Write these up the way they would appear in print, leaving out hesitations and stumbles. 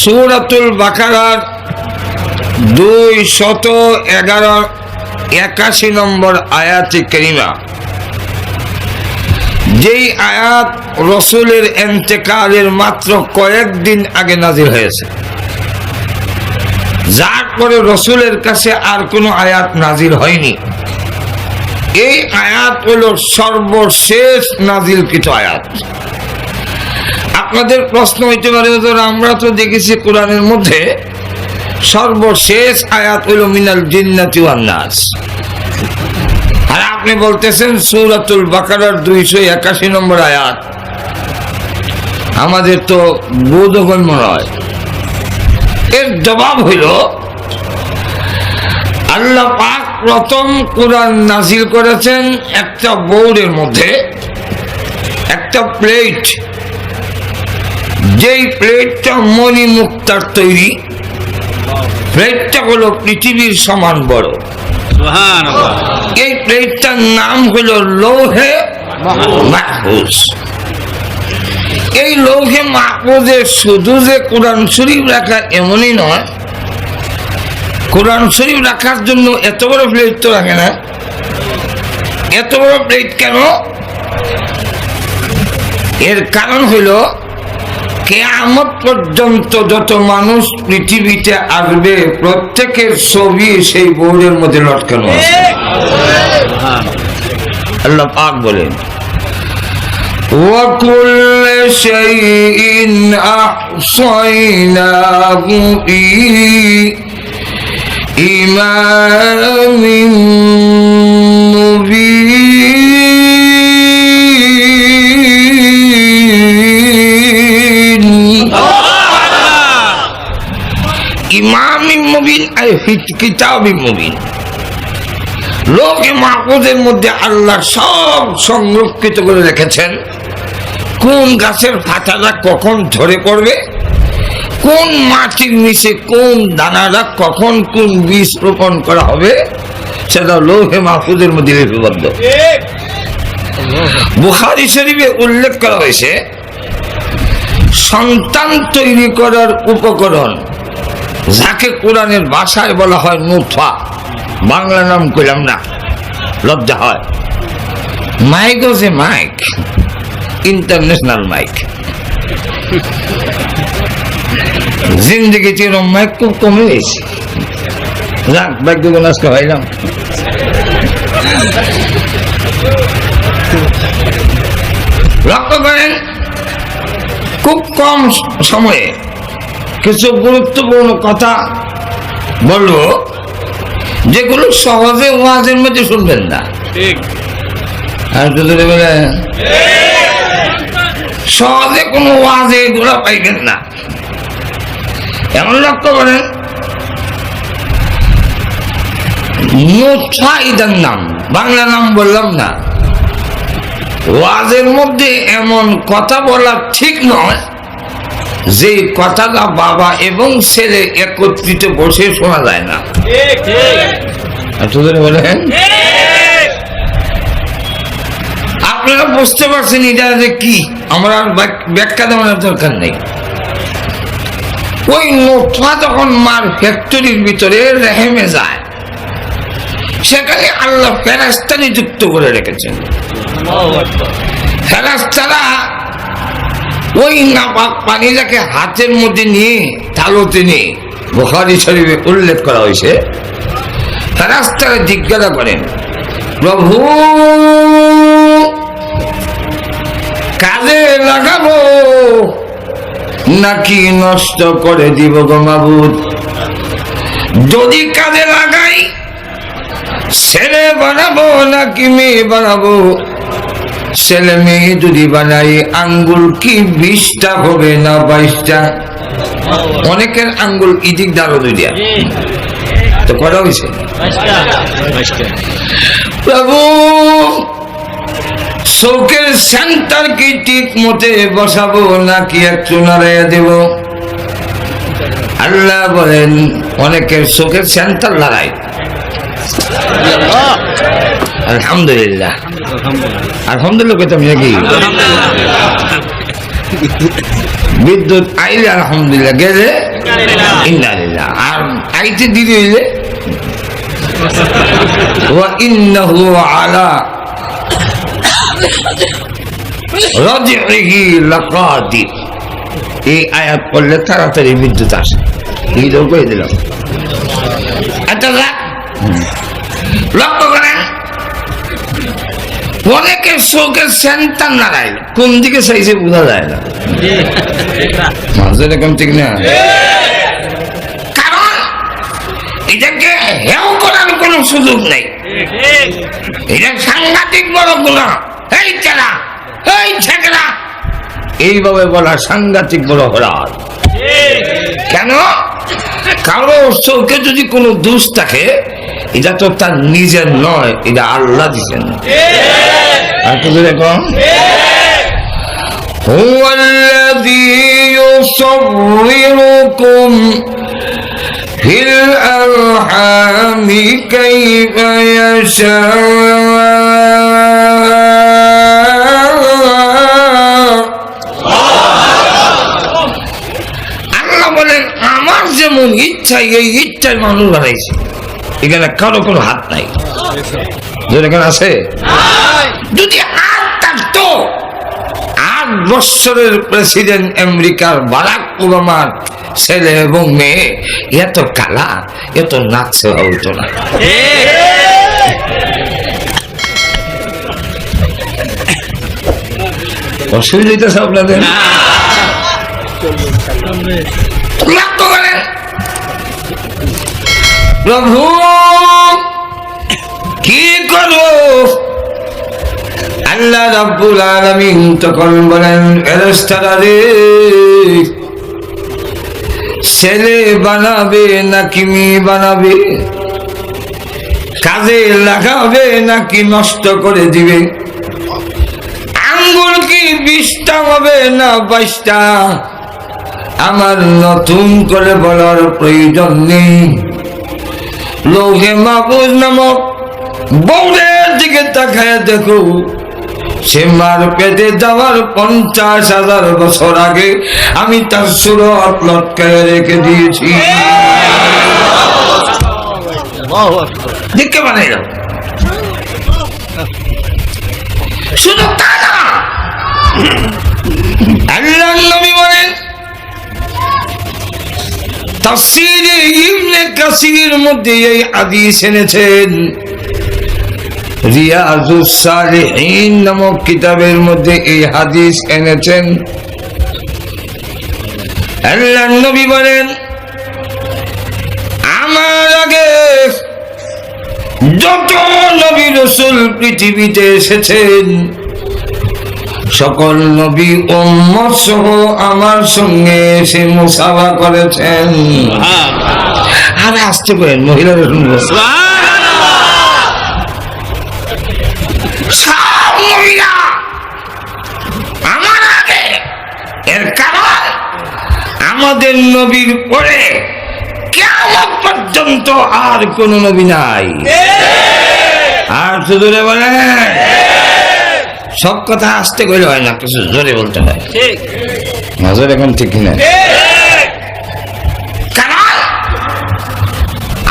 সূরাতুল বাকারার 281 নম্বর আয়াতে কারিমা, যেই আয়াত রসুলের ইন্তেকালের মাত্র কয়েকদিন আগে নাজিল হয়েছে, যার পরে রসুলের কাছে আর কোনো আয়াত নাজিল হয়নি। এই আয়াত হলো সর্বশেষ নাজিলকৃত আয়াত। আপনাদের প্রশ্ন হইতে পারে, আমরা তো দেখেছি কোরআনের মধ্যে সর্বশেষ আয়াত হলো মিনাল জিন্নাতি ওয়ান নাস, আর আপনি বলতেছেন সূরাতুল বাকারার 281 নম্বর আয়াত। আমাদের তো বোধগম্য নয়। এর জবাব হইল, আল্লাহ পাক প্রথম কোরআন নাজিল করেছেন একটা বোর্ডের মধ্যে, একটা প্লেট, যেই প্লেটটা মণি মুক্তার তৈরি। প্লেটটা হলো পৃথিবীর সমান বড়। এই প্লেটটার নাম হলো লৌহে মাহফুজ। এই লৌহে মাহফুজে শুধু যে কোরআন শরীফ রাখা এমনই নয়, কোরআন শরীফ রাখার জন্য এত বড় প্লেট তো রাখে না। এত বড় প্লেট কেন? এর কারণ হইল কিয়ামত পর্যন্ত যত মানুষ পৃথিবীতে আসবে প্রত্যেকের ছবি সেই বোর্ডের মধ্যে লটকানো আছে। আল্লাহ পাক বলেন, ওয়া কুল্লু শাইইন আহসাইনাহু ফি ইমামিন মুবিন। ইমামিন মুবিন আই কিতাবিন মুবিন। লৌহে মাহফুজের মধ্যে আল্লাহ সব সংরক্ষিত করে রেখেছেন। কোন গাছের পাতাটা কখন ঝরে পড়বে, কোন মাটির নিচে কোন দানাটা কখন কোন বীজ রোপণ করা হবে, সেটা লৌহে মাহফুজের মধ্যে লিপিবদ্ধ। বুখারী শরীফে উল্লেখ করা হয়েছে, সন্তান তৈরি করার উপকরণ যাকে কোরআনের ভাষায় বলা হয় নুতফা, বাংলা নাম কইলাম না, লজ্জা হয়। মাইক হচ্ছে মাইক, ইন্টারন্যাশনাল মাইক। জিন্দগিতে এরকম মাইক খুব কমে গেছে। যাক, ভাগ্যগুণ আজকে হইলাম। লক্ষ্য করেন, খুব কম সময়ে কিছু গুরুত্বপূর্ণ কথা বলবো, যেগুলো সহজে ওয়াজের মধ্যে শুনবেন না। আর যদি বলে সহজে কোনো ওয়াজে এগুলো পাইবেন না। এমন লক্ষ্য করেন, নুতফা ইদার নাম, বাংলা নাম বললাম না। ওয়াজের মধ্যে এমন কথা বলা ঠিক নয় যে কথাটা বাবা এবং ছেলে একত্রিত বসে শোনা যায় না। বলেন, আপনারা বুঝতে পারছেন এটা যে কি? আমরা ব্যাখ্যা দেওয়ার দরকার নেই। ওই নুতফা যখন মার ফ্যাক্টরির ভিতরে রেহেমে যায়, সেখানে আল্লাহ ফেরেশতা নিযুক্ত করে রেখেছেন। ফেরেশতারা ওই নাপাক পানিটাকে হাতের মধ্যে নিয়ে তালুতে নিয়ে, বুখারী শরীফে উল্লেখ করা হয়েছে, ফেরেশতারা জিজ্ঞাসা করেন, প্রভু কাজে লাগাবো নাকি নষ্ট করে দিব গো মাবুদ? যদি কাজে লাগাই ছেলে বানাবো নাকি মেয়ে বানাবো? ছেলে মেয়ে যদি বানাই আঙ্গুল কি 20টা হবে না 22টা? অনেকের আঙ্গুল ইদিক দাঁড়ো দুইটা, তো করা হয়েছে। প্রভু চোখের সেন্টার কি ঠিক মতে বসাবো নাকি একটু নাড়াইয়া দেব? আল্লাহ বলেন, অনেকের চোখের সেন্টার লাগাই। আলহামদুলিল্লাহ, আলহামদুলিল্লাহ কইতাম নাকি? বিদ্যুৎ আইলে আলহামদুলিল্লাহ, গেলে ইন্না লিল্লাহ। আর আইতে দিদি হইলে ওয়া ইন্নাহু আলা রাজিহি লাকাদির। এই আয়াত পড়লে তাড়াতাড়ি বিদ্যুৎ আসে, এই লোক কই দিলাম। আচ্ছা লক্ষ্য করেন, অনেকের চোখের সেন্টার নাড়াইল, কোন দিকে চাইছে বোঝা যায় না। এরকম ঠিক না, কারণ এটাকে হেও করার কোন সুযোগ নেই। এটা সাংঘাতিক বড় গুনাহ। এই চেলা, এই ছেকরা, এইভাবে বলা সাংঘাতিক বড় অপরাধ। কেন? কারো চোখে যদি কোনো দোষ থাকে, এটা তো তার নিজের নয়, এটা আল্লাহ দিচ্ছেন। আর কিছু দেখুন, হুয়াল্লাযী ইউসাউবিরুকুম ফিল আরহামি কাইফা ইয়াশা। আল্লাহ বলেন, আমার যেমন ইচ্ছা এই ইচ্ছায় মানুষ বানাইছে, এখানে কারো কোনো হাত নাই। যেখানে আছে, যদি হাত থাকতো 8 বছরের প্রেসিডেন্ট আমেরিকার বারাক ওবামার ছেলে এবং মেয়ে এত কালা, এত নাচছে হতো না। অসুবিধা হইতেছে আপনাদের? লক্ষ্য করেন, প্রভু কি করো? আল্লাহ রাব্বুল আলামিন তখন বলেন, ফেরেশতারা রে, ছেলে বানাবে নাকি মেয়ে বানাবে? কাজে লাগাবে নাকি নষ্ট করে দিবে? আঙ্গুল কি 20টা হবে না 22টা? আমার নতুন করে বলার প্রয়োজন নেই। লৌহে মাহফুজ নামক বউরের দিকে তাকায় দেখো, সে মার পেটে যাওয়ার 50,000 বছর আগে আমি তার সুরত লটকায় রেখে দিয়েছি। দেখে বানাইলাম। শুধু তা না, আল্লাহর নবী বলেন, তাফসীরে ইবনে কাসিরের মধ্যে এই হাদিস এনেছেন। রিয়াজুস সালিহিন নামক কিতাবের মধ্যে এই হাদিস এনেছেন। আল্লাহর নবী বলেন, আমার আগে যত নবী রাসূল পৃথিবীতে এসেছেন, সকল নবী উম্মত সহ আমার সঙ্গে এসে মুসাফা করেছেন। আর আসতে পারেন, মহিলারা শুনবো। সব নবীরা আমার আগে, এর কারণ আমাদের নবীর পরে কিয়ামত পর্যন্ত আর কোন নবী নাই। আর শুধু বলেন, সব কথা আসতে কইলে হয় না, কিছু জোরে বলতে হয়। নজর এখন ঠিক কিনা? কারণ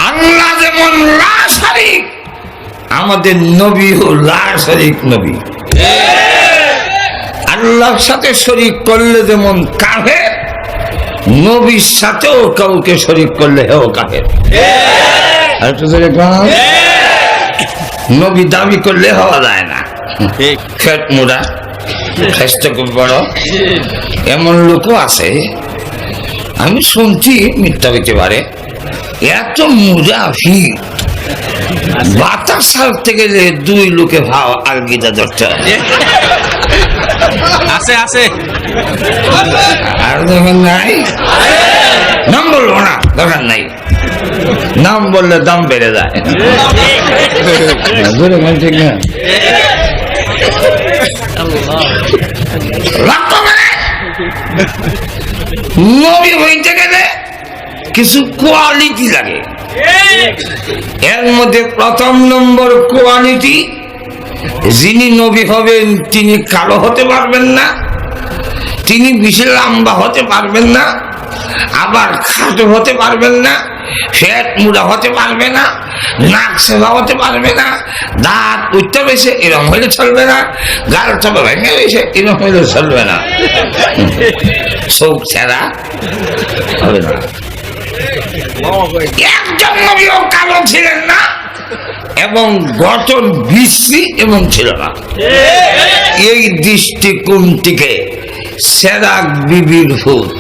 আল্লাহ যেমন লা শারীক, আমাদের নবীও লা শারীক নবী। আল্লাহর সাথে শরীক করলে যেমন কাফের, নবীর সাথেও কাউকে শরীক করলে হেও কাফের। আর তো জোরে কোন, নবী দাবি করলে হওয়া যায় না। খেট মুড়া, স্বাস্থ্য খুব বড়, এমন লোকও আছে। আমি শুনছি, মিথ্যা হইতে পারে, এত মুজাফির, বাতাস ছাড়তে গেলে 2 লোকে ভাও আলগিদা ধরতে আছে আছে। আর যখন নাই, নাম বলবো না, দরকার নাই। নাম বললে দাম বেড়ে যায়। ঠিক না? নবী হইতে গেলে কিছু কোয়ালিটি লাগে। এর মধ্যে প্রথম নম্বর কোয়ালিটি, যিনি নবী হবেন তিনি কালো হতে পারবেন না, তিনি বেশি লম্বা হতে পারবেন না, আবার খাটো হতে পারবেন না, ফ্যাট মুড়া হতে পারবে না, নাক সেবা হতে পারবে না, দাঁত উঠতে পেয়েছে এরকম হইলে চলবে না, গাল চাপা ভেঙে গেছে এরকম হইলে চলবে না, চোখ ছাড়া হবে না। একজন নবীও কালো ছিলেন না এবং গঠন বিশ্রী এবং ছিল না। এই দৃষ্টিকোণ থেকে সেরাক বিবির হুত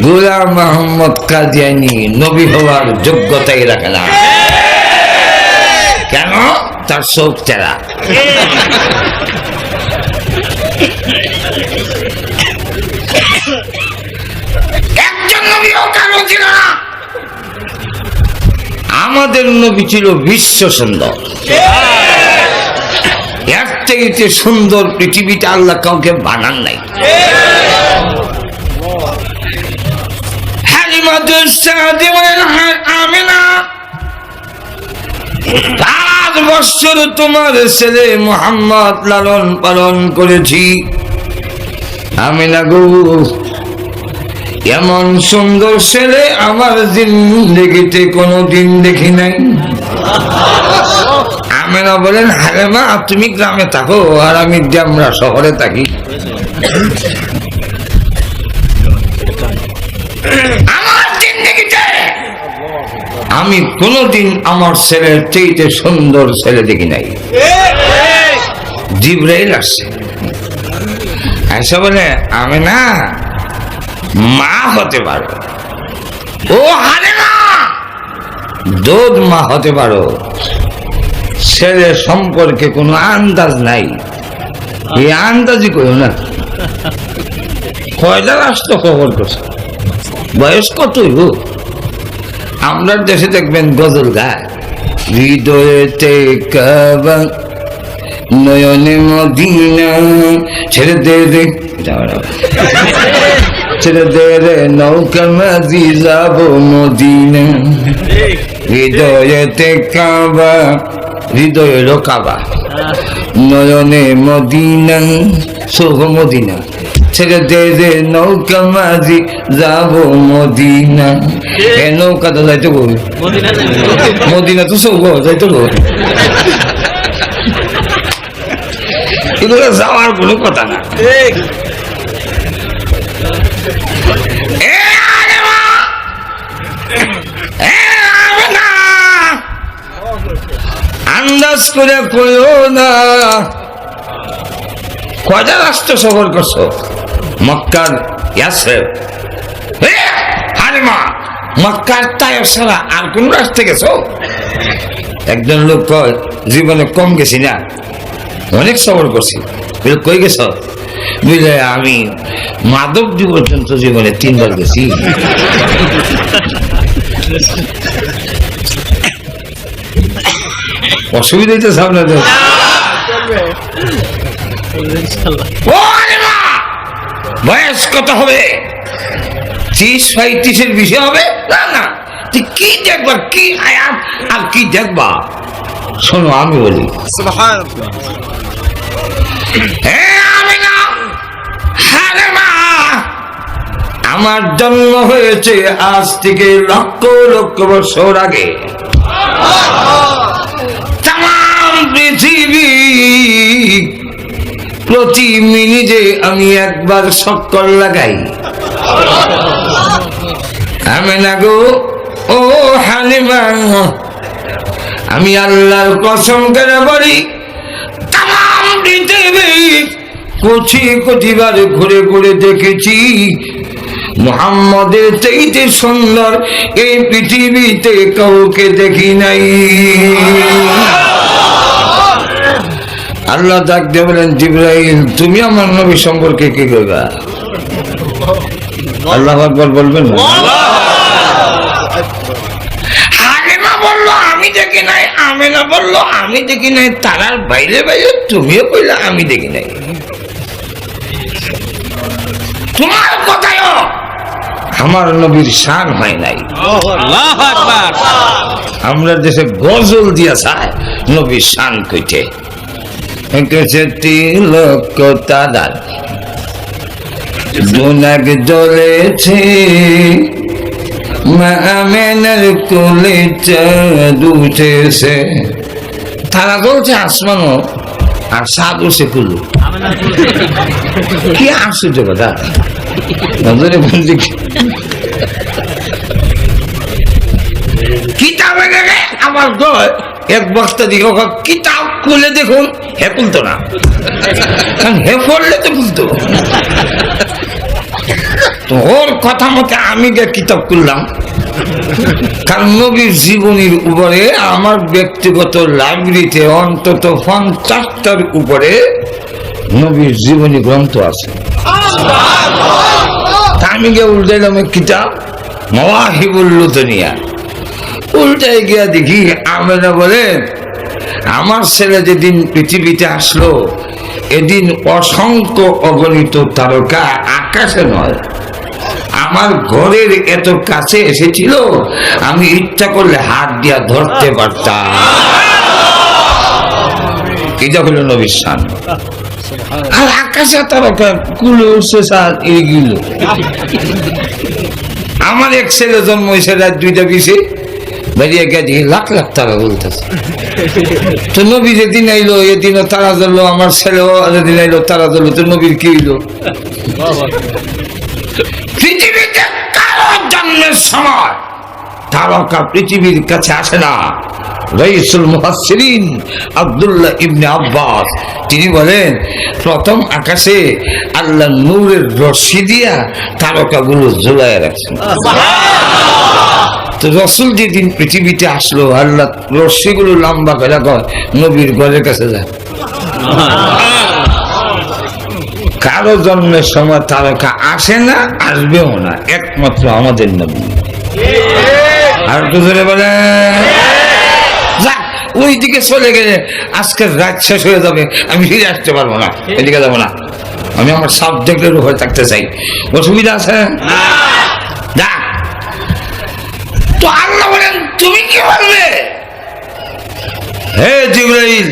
গোলাম মোহাম্মদ কাদিয়ানী নবী হওয়ার যোগ্যতাই রাখে না। কেন? তার চোখ চেরা। একজন নবীও কালো ছিল না। আমাদের নবী ছিল বিশ্ব সুন্দর। এর থেকে সুন্দর পৃথিবীতে আল্লাহ কাউকে বানান নাই। আমিনা 5 বছর তোমার ছেলে মুহাম্মদ লালন পালন করেছি। আমিনা গো, এমন সুন্দর ছেলে আমার জিন্দেগিতে কোনোদিন দেখি নাই। আমিনা বলেন, আরে মা তুমি গ্রামে থাকো আর আমি আমরা শহরে থাকি। আমার জিন্দেগিতে আমি কোনোদিন আমার ছেলের চাইতে সুন্দর ছেলে দেখি নাই। জিবরাইল আসছে, এসে বলে আমিনা মা হতে পারো। ও হারে না, দুধ মা হতে পারো। ছেলে সম্পর্কে কোনো আন্দাজ নাই। এই আন্দাজই করো না। কয়টা রাষ্ট্র খবর করছে, বয়স কতই গো? আমরা দেশে দেখবেন গজল গায়, হৃদয়েতে কাবা নয়নে মদিনা, ছেড়ে দে রে ছেড়ে দে রে নৌকা মাঝি যাব মদিনা। হৃদয়েতে কাবা, হৃদয়েরও কাবা, নয়নে মদিনা, সোহ মদিনা, ছেড়ে দে রে নৌকা মাঝি যাব মদিনা। এ নৌকা তো যাইতে গো, মদিনা তো সৌগ যাইতে গো। এগুলো যাওয়ার কোনো কথা না। আন্দাজ করে কইও না। কয়টা রাষ্ট্র সফর করছো? মক্কার ইয়াসরিব, হালিমা, মক্কার তায়েফ ছাড়া আর কোন রাষ্ট্রে গেছো? একজন লোক কয় জীবনে কম গেছি না, অনেক সফর করছি। কই গেছ? বুঝলে আমি মাধবদী পর্যন্ত জীবনে 3 বার গেছি। অসুবিধা হইতেছে আপনাদের? বয়স কত হবে? 30-35 বিষয় হবে না? না, কি দেখবা, কি আয়াত আর কি দেখবা? শোনো আমি বলি, আমার জন্ম হয়েছে আজ থেকে লক্ষ লক্ষ বছর আগে। তাম পৃথিবী প্রতি মিনিটে আমি একবার চক্কর লাগাই। আমিনা গো, ও হালিমা, আমি আল্লাহর কসম করে বলি, তাম পৃথিবী কোটিবার ঘুরে ঘুরে দেখেছি, মুহাম্মদের চাইতে সুন্দর এই পৃথিবীতে কাউকে দেখি নাই। আল্লাহ ডাক দিয়ে বলেন, জিবরাইল তুমি আমার নবী সম্পর্কে কি করবা? আল্লাহু আকবার বলবেন না? হালিমা বললো আমি দেখি নাই, আমিনা বললো আমি দেখি নাই, তারার বাইরে বাইরে তুমিও কইলা আমি দেখি নাই। তোমার কথায়ও আমার নবীর শান হয় নাই। আমরা দেশে গজল দিয়া চায় নবীর শান কইতে, তিলক তারার জোনাক জ্বলেছে মা আমেনার কোলে চাঁদ উঠেছে, তারা জ্বলছে আসমানও আর সাদ উঠছে কুলু। কি আশ্চর্য কথা! কিতাবে দেখে আমার কয় এক বক্তা দিকে কিতাব খুলে দেখুন, হে খুলতো না, কারণ হে পড়লে তো খুলতো। তো ওর কথা মতে আমি যে কিতাব খুললাম, কারণ নবীর জীবনীর উপরে আমার ব্যক্তিগত লাইব্রেরিতে অন্তত 50টার উপরে নবীর জীবনী গ্রন্থ আছে। আমি গিয়ে উল্টাইলাম কিতাব মাওয়াহিবুল লুদুনিয়া, উল্টাই গিয়া দেখি আমেনা বলেন আমার ছেলে যেদিন পৃথিবীতে আসলো এদিন অসংখ্য অগণিত তারকা আকাশে নয় আমার ঘরের এত কাছে এসেছিল, আমি ইচ্ছা করলে হাত দিয়া ধরতে পারতাম। এটা হলো নবীর শান। আর আকাশে তারকা কুলো এগুলো। আমার এক ছেলে জন্ম হয়েছে রাত 2টা 20-এ, বেরিয়ে গেছে লাখ লাখ তারা বলতেছে। তো নবী যেদিন আইলো এদিনও তারা জ্বললো, আমার ছেলেও যেদিন আইলো তারা জ্বললো, তো নবীর কি হইলো? পৃথিবীতে কারো জন্মের সময় তারকা পৃথিবীর কাছে আসে না। রাইসুল মুফাসসিরিন আব্দুল্লাহ ইবনে আব্বাস তিনি বলেন প্রথম আকাশে আল্লাহ নূরের রশি দিয়া তারকাগুলো ঝুলাইয়া রাখছেন। তো রসুল যেদিন পৃথিবীতে আসলো আল্লাহ রশিগুলো লম্বা করে নবীর ঘরের কাছে যায়। কারো জন্মের সময় তারকা আসে না, আসবেও না, একমাত্র আমাদের নবী। আর তো ধরে বলে ওই দিকে চলে গেলে আজকের রাত শেষ হয়ে যাবে, আমি ফিরে আসতে পারবো না, এদিকে যাবো না, আমি আমার সাবজেক্টের উপর থাকতে চাই। অসুবিধা আছে? তো আল্লাহ বলেন তুমি কি বলবে? হে জিবরাইল,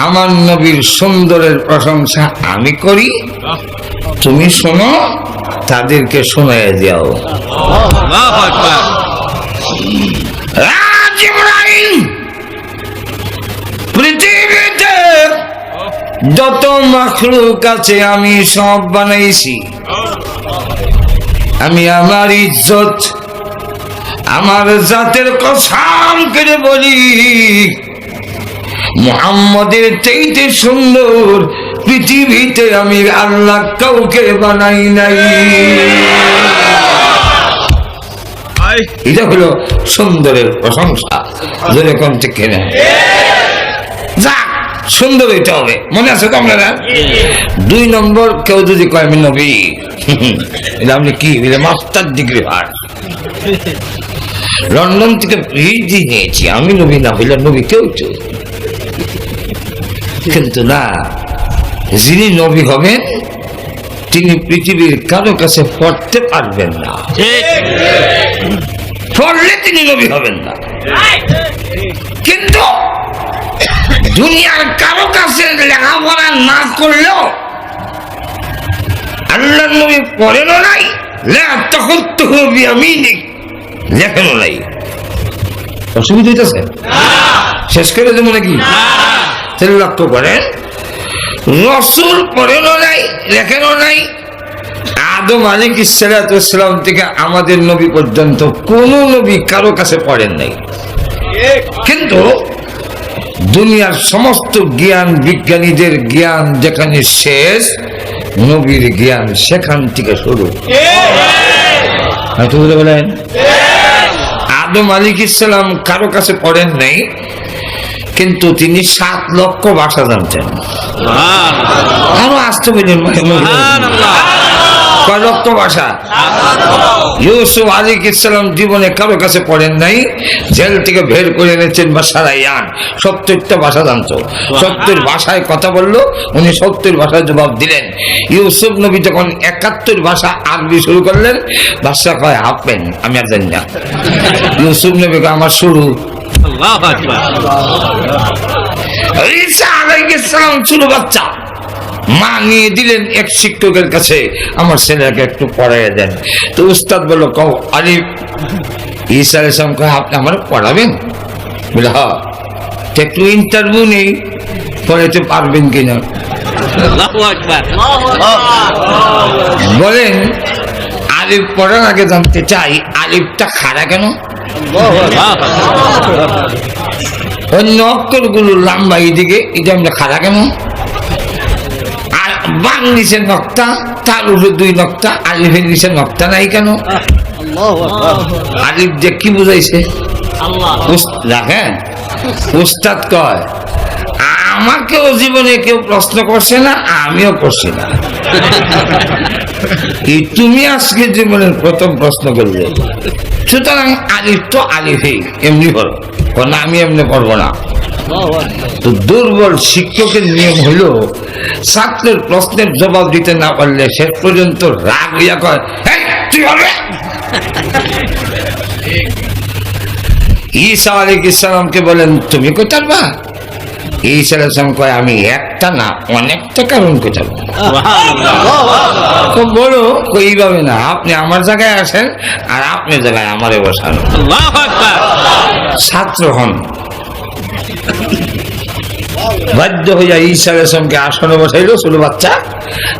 আমার নবীর সুন্দরের প্রশংসা আমি করি, তুমি শোনো, তাদেরকে শোনায় দাও। জিবরাইল, পৃথিবীতে যত মাখলুক আছে আমি সব বানাইছি। আমি আমার ইজ্জত আমার জাতের কসম করে বলি, মুহাম্মদের চাইতে সুন্দর পৃথিবীতে আমি আল্লাহ কাউকে বানাই নাই। এটা হলো সুন্দরের প্রশংসা। যেরকম ঠিক কিনা? যা সুন্দর হইতে হবে, মনে আছে তো আপনারা? 2 নম্বর, কেউ যদি কয় আমি নবী, এটা আপনি কি মাস্টার ডিগ্রি পার, লন্ডন থেকে পিএইচডি নিয়েছি, আমি নবী না হইলে নবী কেউ তো। কিন্তু না, যিনি নবী হবেন তিনি পৃথিবীর কারো কাছে পড়তে পারবেন না, পড়লে তিনি নবী হবেন না। কিন্তু দুনিয়ার কারো কাছে লেখাপড়া না করলেও আল্লাহ নবী পড়েনও নাই, তখন তো লেখেনও নাই। অসুবিধা হইতেছে? শেষ করে দেবো নাকি? তাহলে লক্ষ্য করেন, রসুল পড়েনও নাই, লেখেনও নাই। আদম আলাইহিস সালাম থেকে আমাদের নবী পর্যন্ত কোন নবী কারো কাছে পড়েন নাই। কিন্তু দুনিয়ার সমস্ত জ্ঞান বিজ্ঞানীদের জ্ঞান যেখানে শেষ, নবীর জ্ঞান সেখান থেকে শুরু। বলেন আদম আলাইহিস সালাম কারো কাছে পড়েন নাই, কিন্তু তিনি 7 লক্ষ ভাষা জানতেন। আরো আসতে বলেন কয় লক্ষ ভাষা? ইউসুফ আলাইহিস সালাম জীবনে কারো কাছে পড়েন নাই, জেল থেকে বের করে এনেছেন বাসারায়ান, 70টা ভাষা জানতো। 70 ভাষায় কথা বললো, উনি 70 ভাষায় জবাব দিলেন। ইউসুফ নবী যখন 71 ভাষা আরবি শুরু করলেন, বাদশা কয় হাফেন, আমি আর জানি না। ইউসুফ নবী আমার শুরু। ঈসা আলাইহিস সালাম ছোট বাচ্চা, মা নিয়ে দিলেন এক শিক্ষকের কাছে, আমার ছেলেকে একটু পড়াইয়া দেন। তো উস্তাদ বলল কও আলিফ। ঈসা আলাইহিস সালাম কয় আপনি আমার পড়াবেন? বলে হ্যাঁ। একটু ইন্টারভিউ নেই, পড়াইতে পারবেন কিনা। বলেন আলিফ পড়ার আগে জানতে চাই আলিফটা খাড়া কেন, অন্য অক্ষরগুলো লম্বা এইদিকে, এটা আমরা খাড়া কেন? আর বাং নিচের নকটা, তার উপরে 2 নকটা, আলিফের নিচে নকটা নাই কেন? আলিফ যে কি বুঝাইছে দেখেন। উস্তাদ কয় আমাকেও জীবনে কেউ প্রশ্ন করছে না, আমিও করছি না, তুমি আজকে জীবনের প্রথম প্রশ্ন করলে। সুতরাং আলিফ তো আলিফই এমনি হলো, না আমি এমনি করবো না। তো দুর্বল শিক্ষকের নিয়ম হইল ছাত্রের প্রশ্নের জবাব দিতে না পারলে শেষ পর্যন্ত রাগ হইয়া কয় তুই হবে। ঈসা আলাইহিস সালামকে বলেন তুমি কইতে পারবা? ঈসা আলাইহিস সালাম কয় আমি একটা না অনেকটা কারণ কইতে পারবো। খুব বড় এইভাবে না, আপনি আমার জায়গায় আসেন আর আপনি জায়গায় আমারে বসান, ছাত্র হন। বাধ্য হইয়া ঈসা আলাইহিস সালামকে আসনে বসাইলো ছোট বাচ্চা,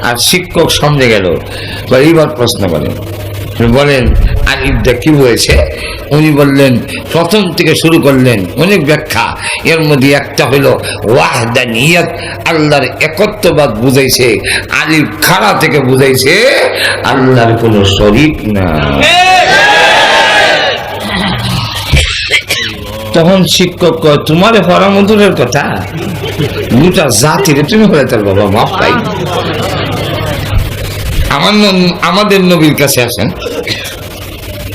আর শিক্ষক সামনে গেল। এইবার প্রশ্ন করেন, বলেন আলিফটা কি হয়েছে? উনি বললেন প্রথম থেকে শুরু করলেন অনেক ব্যাখ্যা, এর মধ্যে একটা হলো ওয়াহদানিয়ত, আল্লাহর একত্ববাদ বুঝাইছে। আলিফ খাড়া থেকে বুঝাইছে আল্লাহর কোনো শরীক না। তখন শিক্ষক কয় তোমারে ফরামধুরের কথা গোটা জাতিরে তুমি বলে তার বাবা মাফ পাই। আমাদের নবীর কাছে আসেন,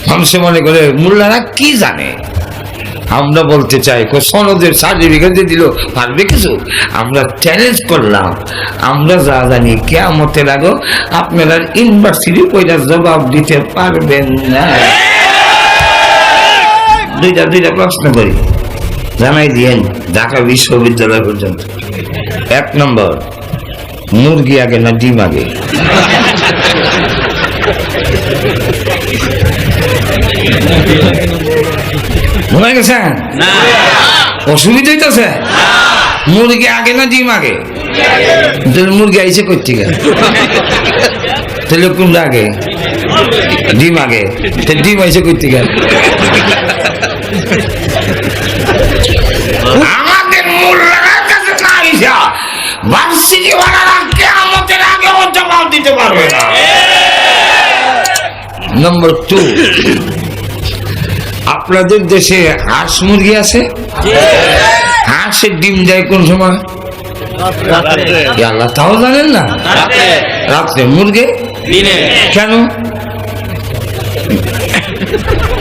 মানুষে মনে করে মোল্লারা কি জানে। আমরা বলতে চাই সনদের সার্টিফিকেট দিয়ে দিল পারবে কিছু? আমরা চ্যালেঞ্জ করলাম, আমরা যা জানি কিয়ামতের আগে আপনারা ইউনিভার্সিটি কইরা জবাব দিতে পারবেন না। দুইটা প্রশ্ন করি, জানাই দিয়েন ঢাকা বিশ্ববিদ্যালয় পর্যন্ত। 1 নম্বর, মুরগি আগে না ডিম আগে? ভুলে গেছেন? অসুবিধা হইতেছে? মুরগি আগে না ডিম আগে? মুরগি আইছে কই থেকে? তাহলে কোনটা আগে? ডিম আগে। ডিম আইছে কই থেকে? আমাদের মোল্লার কাছে না আইসা ভার্সিটি ওয়ালারা কিয়ামতের আগে জবাব দিতে পারবে না। নম্বর 2, আপনাদের দেশে হাঁস মুরগি আছে? হাঁসের ডিম দেয় কোন সময়? আল্লাহ তাও জানেন না? রাত্রে। মুরগি কেন?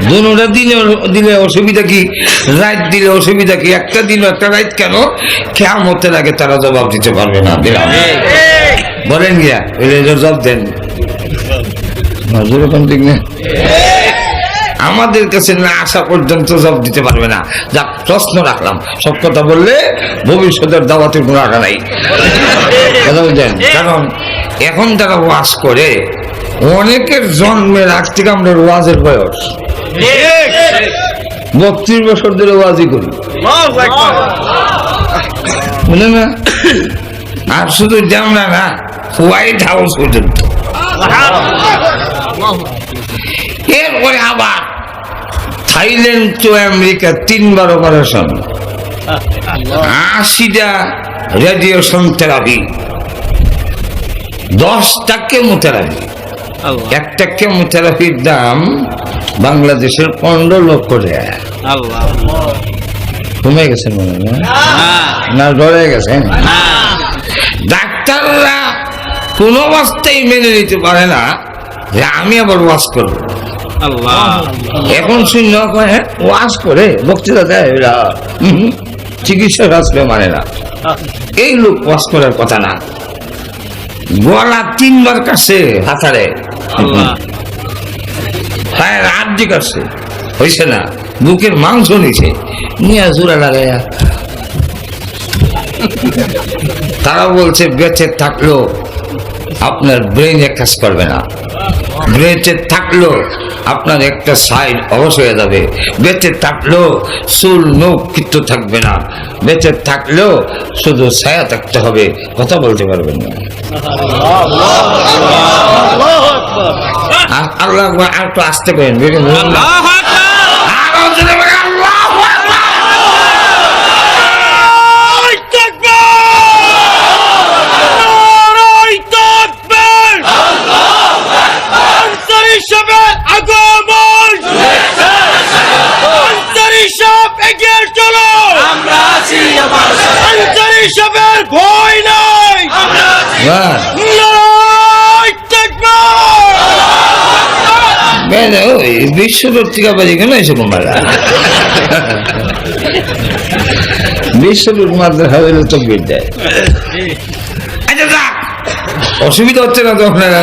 দুটা দিনে দিলে অসুবিধা কি, রাত দিলে অসুবিধা কি? একটা দিন একটা রাত কেন? কিয়ামতের আগে তারা জবাব দিতে পারবে না। দিলাম বলেন গিয়া জবাব দেন। আমাদের কাছে না আসা পর্যন্ত জবাব দিতে পারবে না। যা প্রশ্ন রাখলাম, সব কথা বললে ভবিষ্যতের দাওয়াতের কোনো আশা নাই। কথা বলছেন? কারণ এখন তারা ওয়াজ করে, অনেকের জন্মের আগ থেকে আমরা ওয়াজের বয়স 32 বছর ধরে ওয়াজই করি, বুঝলেন না? আর শুধু জামরা না, হোয়াইট হাউস পর্যন্ত। এরপরে আবার থাইল্যান্ড টু আমেরিকা 3 বার অপারেশন, 80টা রেডিয়েশন থেরাপি, 10টা কেমোথেরাপি। একটা কেমোথেরাপির দাম বাংলাদেশের 15 লক্ষ টাকা। কমে গেছেন মনে না? ডরে গেছেন? ডাক্তাররা কোন অবস্থায় মেনে নিতে পারে না যে আমি আবার ওয়াজ করবো। এখন শূন্য ওয়াজ করে বক্তৃতা দেয়, চিকিৎসা শাস্ত্র মানে না। এই লোক ওয়াজ করার কথা না। গলা 3 বার কাটছে হাতারে, পায়ের হাড্ডি কাটছে, হয়েছে না? বুকের মাংস নিছে, নিয়ে জোড়া লাগাইয়া তারা বলছে বেঁচে থাকলেও আপনার ব্রেনে কাজ করবে না, বেঁচে থাকলেও আপনার একটা সাইড অবশ হয়ে যাবে, বেঁচে থাকলেও চুল নখ কিচ্ছু থাকবে না, বেঁচে থাকলেও শুধু ছায়া থাকতে হবে, কথা বলতে পারবেন না। আল্লাহ আর একটু আসতে করেন, ভয় নাই, বিশ্ব পত্রিকা বাড়ি কেন এসে বোমারা বিশ্ব তকবির দেয়। আচ্ছা অসুবিধা হচ্ছে না তো আপনারা?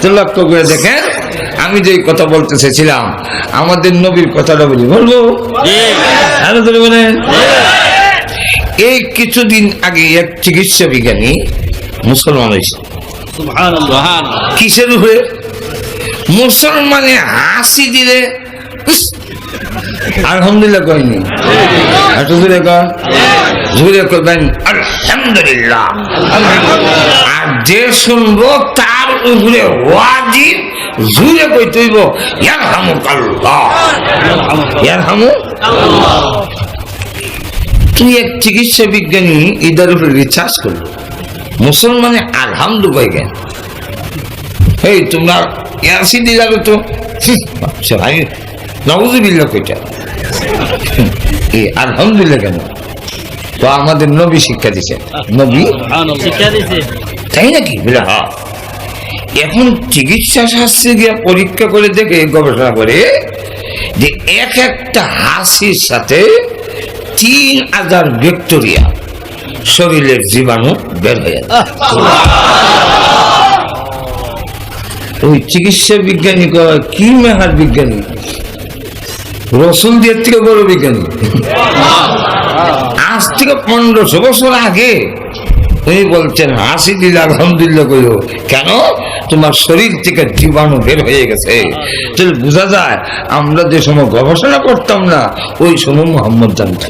তো লক্ষ্য করে দেখেন, আমি যে কথা বলতে চেয়েছিলাম আমাদের নবীর কথাটা বলবো। বলেন, এই কিছুদিন আগে এক চিকিৎসা বিজ্ঞানী মুসলমান হয়েছে। কিসের উপরে? মুসলমানে হাসি দিলে আলহামদুলিল্লাহ কয়নি, একটু জুড়ে কর, জুড়ে করবেন আলহামদুলিল্লাহ। আর যে শুনবো তার উপরে ওয়াজিব জুড়ে কইতে হইব ইয়ারহামুকাল্লাহ, ইয়ারহামুকাল্লাহ। তুই এক চিকিৎসা বিজ্ঞানী এটার উপরে রিসার্চ করলো, মুসলমানে আলহামদু কয় কেন? এই তোমরা ইয়াসি দিলাবে তো ভাই নওয়াজুবিল্লাহ কইটা এই আলহামদুলিল্লাহ কেন? তো আমাদের নবী শিক্ষা দিছে, নবী শিক্ষা দিছে, তাই নাকি? বলে হ্যাঁ। এখন চিকিৎসা শাস্ত্রে গিয়ে পরীক্ষা করে দেখে, গবেষণা করে যে এক একটা হাসির সাথে 3000 ব্যাকটেরিয়া শরীরের জীবাণু বের হয়ে যায়। ওই চিকিৎসা বিজ্ঞানী কি মেহার বিজ্ঞানী, রসুল দিয়ে থেকে বড় বিজ্ঞানী। আজ থেকে 1500 বছর আগে উনি বলছেন হাসি দিলে আলহামদুলিল্লাহ কইও কেন? তোমার শরীর থেকে জীবাণু বের হয়ে গেছে। তাহলে বোঝা যায় আমরা যে সময় গবেষণা করতাম না ওই সময় মোহাম্মদ জানত,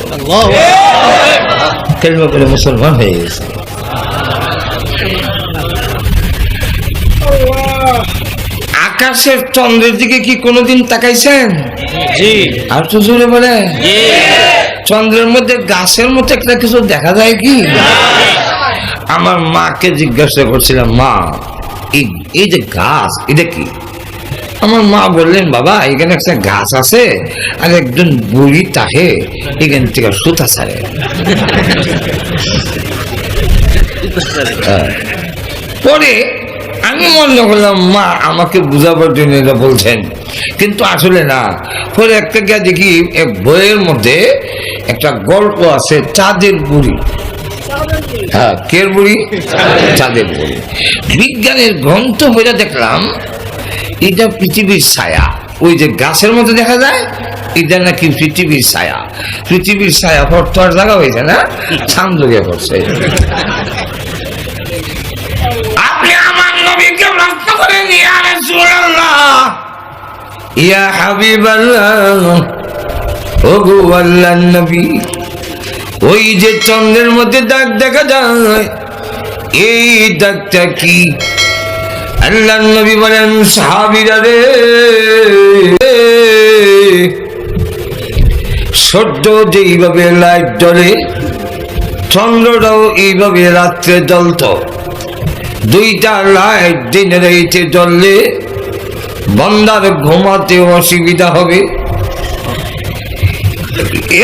কেলমা করে মুসলমান হয়ে গেছে। আকাশের চন্দ্রের দিকে কি কোনোদিন তাকাইছেন? জি। আর তো জোরে বলে, চন্দ্রের মধ্যে গাছের মতো একটা কিছু দেখা যায় কি? আমার মাকে জিজ্ঞাসা করছিলাম, মা এই যে গাছ এটা কি? আমার মা বললেন, বাবা এখানে একটা গাছ আছে আর একজন বুড়ি তাহে এখান থেকে সুতা ছাড়ে। পরে আমি মনে করলাম মা আমাকে বুঝাবার জন্য এটা বলছেন, কিন্তু আসলে না। পরে একটা গিয়ে দেখি এক বইয়ের মধ্যে একটা গল্প আছে, চাঁদের বুড়ি। হ্যাঁ, কের বুড়ি? চাঁদের বুড়ি। বিজ্ঞানের গ্রন্থ হয়ে দেখলাম এটা পৃথিবীর ছায়া, ওই যে গাছের মধ্যে দেখা যায় এটা নাকি পৃথিবীর ছায়া। পৃথিবীর ছায়া পড়তে আর জায়গা হয়েছে না, ছান জগিয়ে পড়ছে। আপনি আমার নবীকে রক্ষা করেন ইয়া রাসূলুল্লাহ, ইয়া হাবিবাল্লাহ, ওগো আল্লাহর নবী। ওই যে চন্দ্রের মধ্যে দাগ দেখা যায়, এই দাগটা কি? আল্লাহর নবী বলেন, সাহাবীরা রে, সূর্য যেইভাবে লাইট জ্বলে চন্দ্রটাও এইভাবে রাত্রে জ্বলত। দুইটা লাইট দিনের রাইতে জ্বললে বান্দার ঘুমাতে অসুবিধা হবে।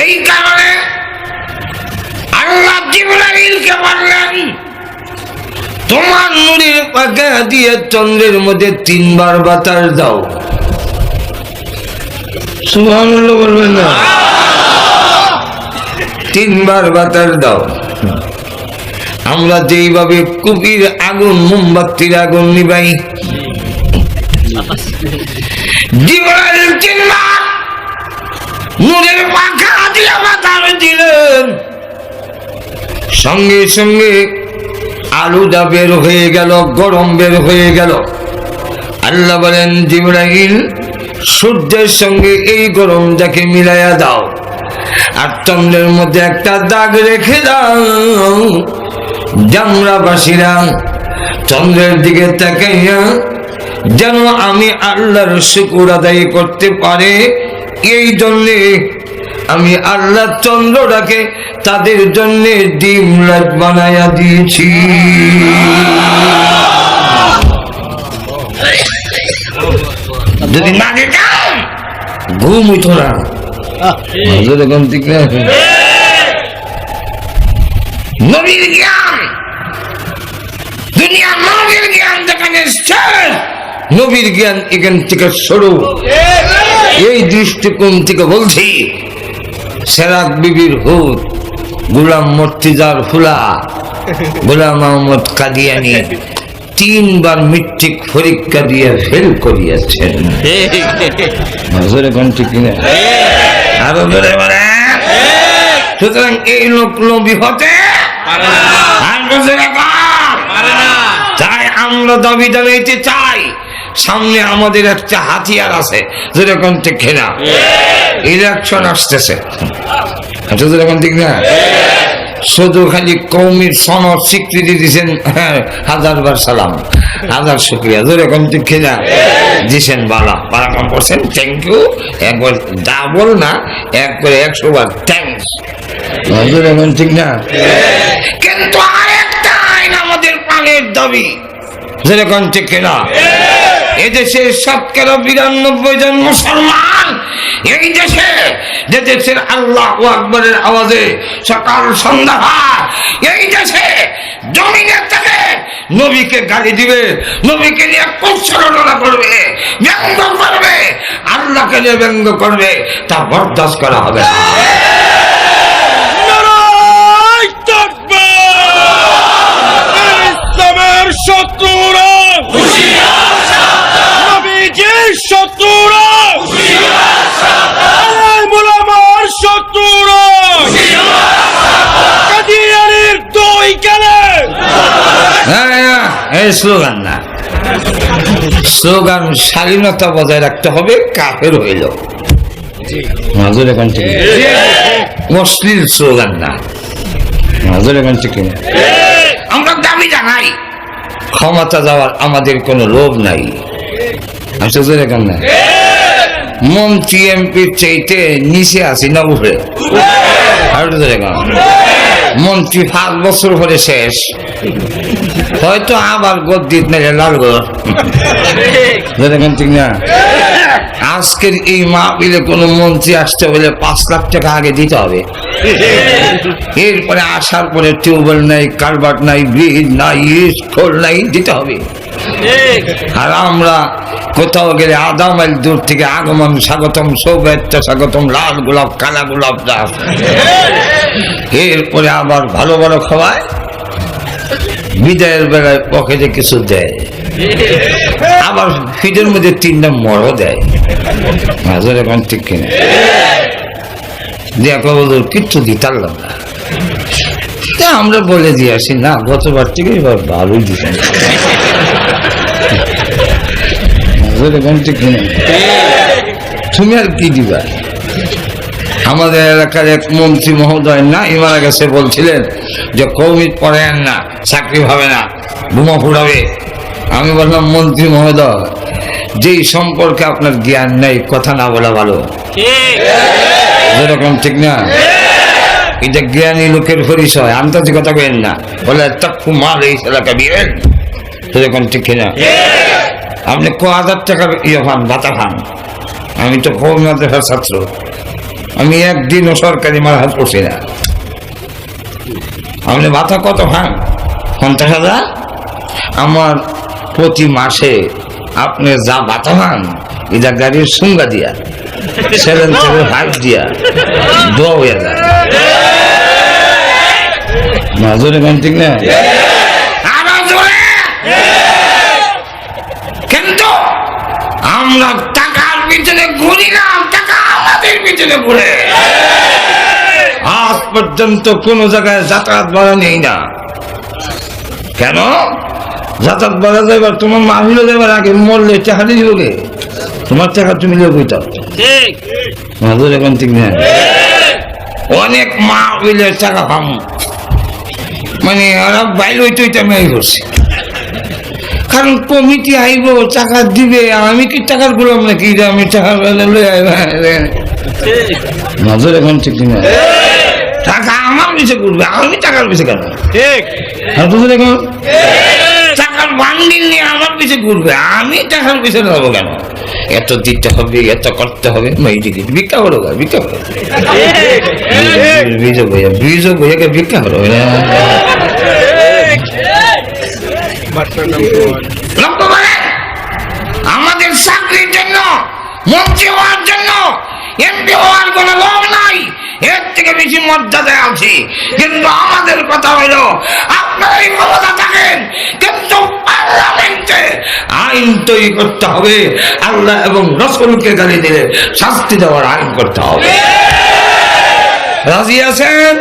এই কারণে আল্লাহ জিবরাইলকে বললেন, তোমার নূরের পাখা দিয়ে চন্দ্রের মধ্যে 3 বার বাতাস দাও। সুবহানাল্লাহ বলবেন না? 3 বার বাতাস দাও। আমরা যেইভাবে কুপির আগুন, মোমবাতির আগুন নিবাই, জিবরাইল 3 বার নূরের পাখা দিয়ে বাতাস দিলেন। সঙ্গে সঙ্গে আলুদা বের হয়ে গেল, গরম বের হয়ে গেল। আল্লাহ বলেন, জিবরাইল সূর্যের সঙ্গে এই গরমটাকে মিলাইয়া দাও, আর চন্দ্রের মধ্যে একটা দাগ রেখে দাও। জামরাবাসীরা চন্দ্রের দিকে তাকাইয়া যেন আমি আল্লাহর শুকর আদায় করতে পারে, এই জন্যে আমি আল্লাহ চন্দ্রটাকে তাদের জন্য ডিম লাইট বানাইয়া দিয়েছি। যদি না দিতাম ঘুম উঠো না। নবীর জ্ঞান, দুনিয়া নবীর জ্ঞান যেখানে শেষ, নবীর জ্ঞান এখান থেকে শুরু। এই দৃষ্টিকোণ থেকে বলছি, সেরাক বিবির হুদ, গোলাম মর্তুজার ফুলা, গোলাম মোহাম্মদ কাদিয়ানী 3 বার মেট্রিক পরীক্ষা দিয়ে ফেল করিয়াছেন। আরো জোরে বলে। সুতরাং এই লোক নবী হতে তাই আমরা দাবি জানাইতে চাই, সামনে আমাদের একটা হাতিয়ার আছে, যেরকম ঠিক না, ইলেকশন আসতেছে, যেরকম ঠিক না। শুধু খালি কৌমির সনদ স্বীকৃতি দিচ্ছেন, 1000 সালাম, 1000 শুক্রিয়া, যেরকম ঠিক না দিচ্ছেন, বালা পারাকাম করছেন, থ্যাংক ইউ। একবার ডাবল না, একবারে 100 বার থ্যাংকস, যেরকম ঠিক না। কিন্তু আরেকটা আইন আমাদের প্রাণের দাবি, যেরকম ঠিক না। এদেশের 92 জন মুসলমান, এই দেশে যে দেশের আল্লাহু আকবরের আওয়াজে সকাল সন্ধ্যা হয়, এই দেশে জমিনে থেকে নবীকে গালি দিবে, নবীকে নিয়ে কুৎসরণা করবে, ব্যঙ্গ করবে, আল্লাহকে নিয়ে ব্যঙ্গ করবে, তা বরদাস্ত করা হবে না। ইসলামের শত্রুরা নবীজির শত্রুরা, মুলামার শত্রুরা, কাদিয়ানীর দুই কেনে। এই স্লোগান না, স্লোগান স্বাধীনতা বজায় রাখতে হবে, কাফের হইল নজর এখন ঠিক, অশ্লীল স্লোগান না, নজর এখন ঠিক। আমরা দাবি জানাই, ক্ষমতা যাওয়ার আমাদের কোনো লোভ নাই, এখন না। মন্ত্রী এমপির চাইতে নিচে আছি না উপরে, মন্ত্রী 5 বছর পরে শেষ, হয়তো আবার গদ্দিত নেই লালগড়, ঠিক না। আজকের এই মাহফিলে কোনো মন্ত্রী আসতে হলে 5 লাখ টাকা আগে দিতে হবে, এরপরে আসার পরে টিউবওয়েল নাই, কালভার্ট নাই, ব্রিজ নাই, স্কুল নাই, দিতে হবে। আর আমরা কোথাও গেলে আধা মাইল দূর থেকে আগমন স্বাগতম, সৌভাগ্য স্বাগতম, লাল গোলাপ, কালা গোলাপ দাস, এরপরে আবার ভালো ভালো খাওয়ায়, বিদায়ের বেলায় পকেটে কিছু দেয়, আবার ফিডের মধ্যে 3টা মরও দেয়, মাঝে এখন ঠিক কিনা। দেখো কিচ্ছু দিতারলাম না, আমরা বলে দিয়ে আসি না, গতবার থেকে এবার ভালোই দিচ্ছেন। তুমি আর কি দিবা? আমাদের এলাকার এক মন্ত্রী মহোদয় না মারা গেছে, বলছিলেন যে কৌমিদ পড়েন না, চাকরি হবে না, বোমা ফুরাবে। আমি বললাম, মন্ত্রী মহোদয়, যেই সম্পর্কে আপনার জ্ঞান নেই, কথা না বলা ভালো, যেরকম ঠিক না। এটা জ্ঞানী লোকের পরিচয়, আন্তর্জাতিকতা করেন না, বলে তক্কু মাল এই এলাকা বিয়েন, সেরকম ঠিক না। আপনি 1000 টাকার ইয়ে পান, ভাতা পান, আমি তো কৌমি মাদ্রাসার ছাত্র, আমি একদিনও সরকারি মার করছি না। আপনি ভাতা কত পান? 50,000। আমার প্রতি মাসে আপনি যা ভাতা পান, এটা গাড়ির সুঙ্গা দিয়া, 7 দিয়া 2000 মাজরে গান, ঠিক না? কিন্তু আমরা টাকার পিছনে ঘুরি না, টাকা আমাদের পিছনে ঘুরে। আজ পর্যন্ত কোন জায়গায় যাতায়াত ভাড়া নেই না। কেন যাতায়াত ভাড়া যাইবার, তোমার মাহফিলে যাইবার আগে মরলে টাকা দিয়ে দিবে, তোমার টাকা তুমি লিয়ে বইতাম মাদুর এখন ঠিক না। অনেক মাহফিলের টাকা পাম, মানে ওরা বাইরে হইতে হইতে আমি করছি, কারণ কমিটি আইব টাকা দিবে, আমি কি টাকার গুলাম নাকি যে আমি টাকা নজর এখন ঠিক না। টাকা আমার পিছিয়ে করবে, আমি টাকার পিছিয়ে কেন? এখন টাকার বান্ডিল নিয়ে আমার পিছিয়ে ঘুরবে, আমি টাকার পিছিয়ে যাবো কেন? এত দিতে হবে, এত করতে হবে, ভিক্ষা করো, ভিক্ষা করো, বীজ বইয়াকে ভিক্ষা করো। লক্ষ্য করেন, আমাদের চাকরির জন্য, মন্ত্রী হওয়ার জন্য, এমপি হওয়ার কোন লোক নাই, এর থেকে বেশি মর্যাদায় আছি। কিন্তু আমাদের কথা হইল, আপনারা এই ক্ষমতা থাকেন, কিন্তু পার্লামেন্টে আইন তৈরি করতে হবে, আল্লাহ এবং রাসূলকে গালি দিলে শাস্তি দেওয়ার আইন করতে হবে। রাজি আছেন?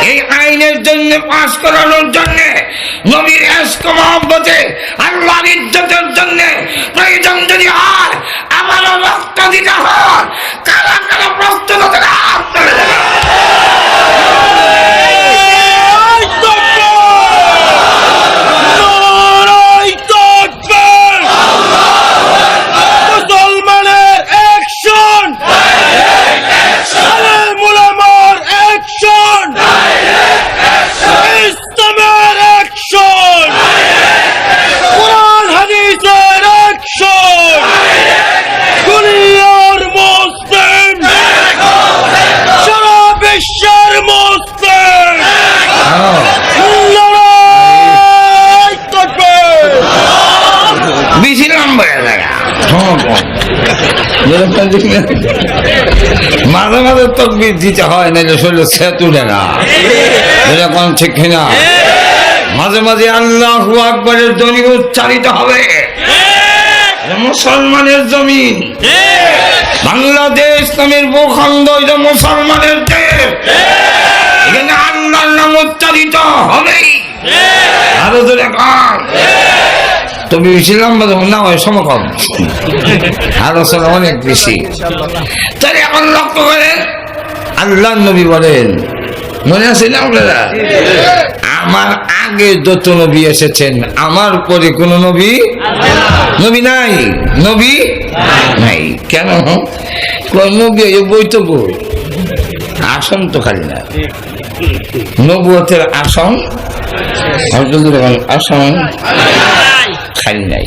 এই আইনের জন্য, পাশ করানোর জন্য, নবীর ইশক মহব্বতে, আল্লাহর ইজ্জতের জন্য প্রয়োজন যদি হয়, আমারও রক্ত দিতে হয়। কারা কারা প্রস্তুত হতে হাত তুলে দেবে? মুসলমানের অ্যাকশন, মুলামার অ্যাকশন, ইসলামের অ্যাকশন, কোরআন হাদিসের অ্যাকশন, দুনিয়ার মুসলিম, সারা বিশ্বের মুসলিম, লড়াই তাকবীর। বেশি নম্বর জায়গা মাঝে মাঝে তকবির দিতে হয়, নাহলে শরীরে সেতু না, এরকম ঠিক কিনা? মাঝে মাঝে আল্লাহু আকবারের ধ্বনি উচ্চারিত হবে। মুসলমানের জমিন বাংলাদেশ নামের ভূখণ্ড, এটা মুসলমানের দেশ, এখানে আল্লাহর নাম উচ্চারিত হবেই। আরো জোরে কান। তবে বেশি লম্বা যখন না হয় সমকম, আলোচনা অনেক বেশি। তাহলে এখন লক্ষ্য করেন, আল্লাহ নবী বলেন, মনে আছে না আপনারা, আমার আগে যত নবী এসেছেন, আমার পরে কোন নবী নবী নাই, নবী নাই। কেন? নবী বই তো বই, আসন তো খালি না, নবুয়তের আসন, আসন খালি নাই।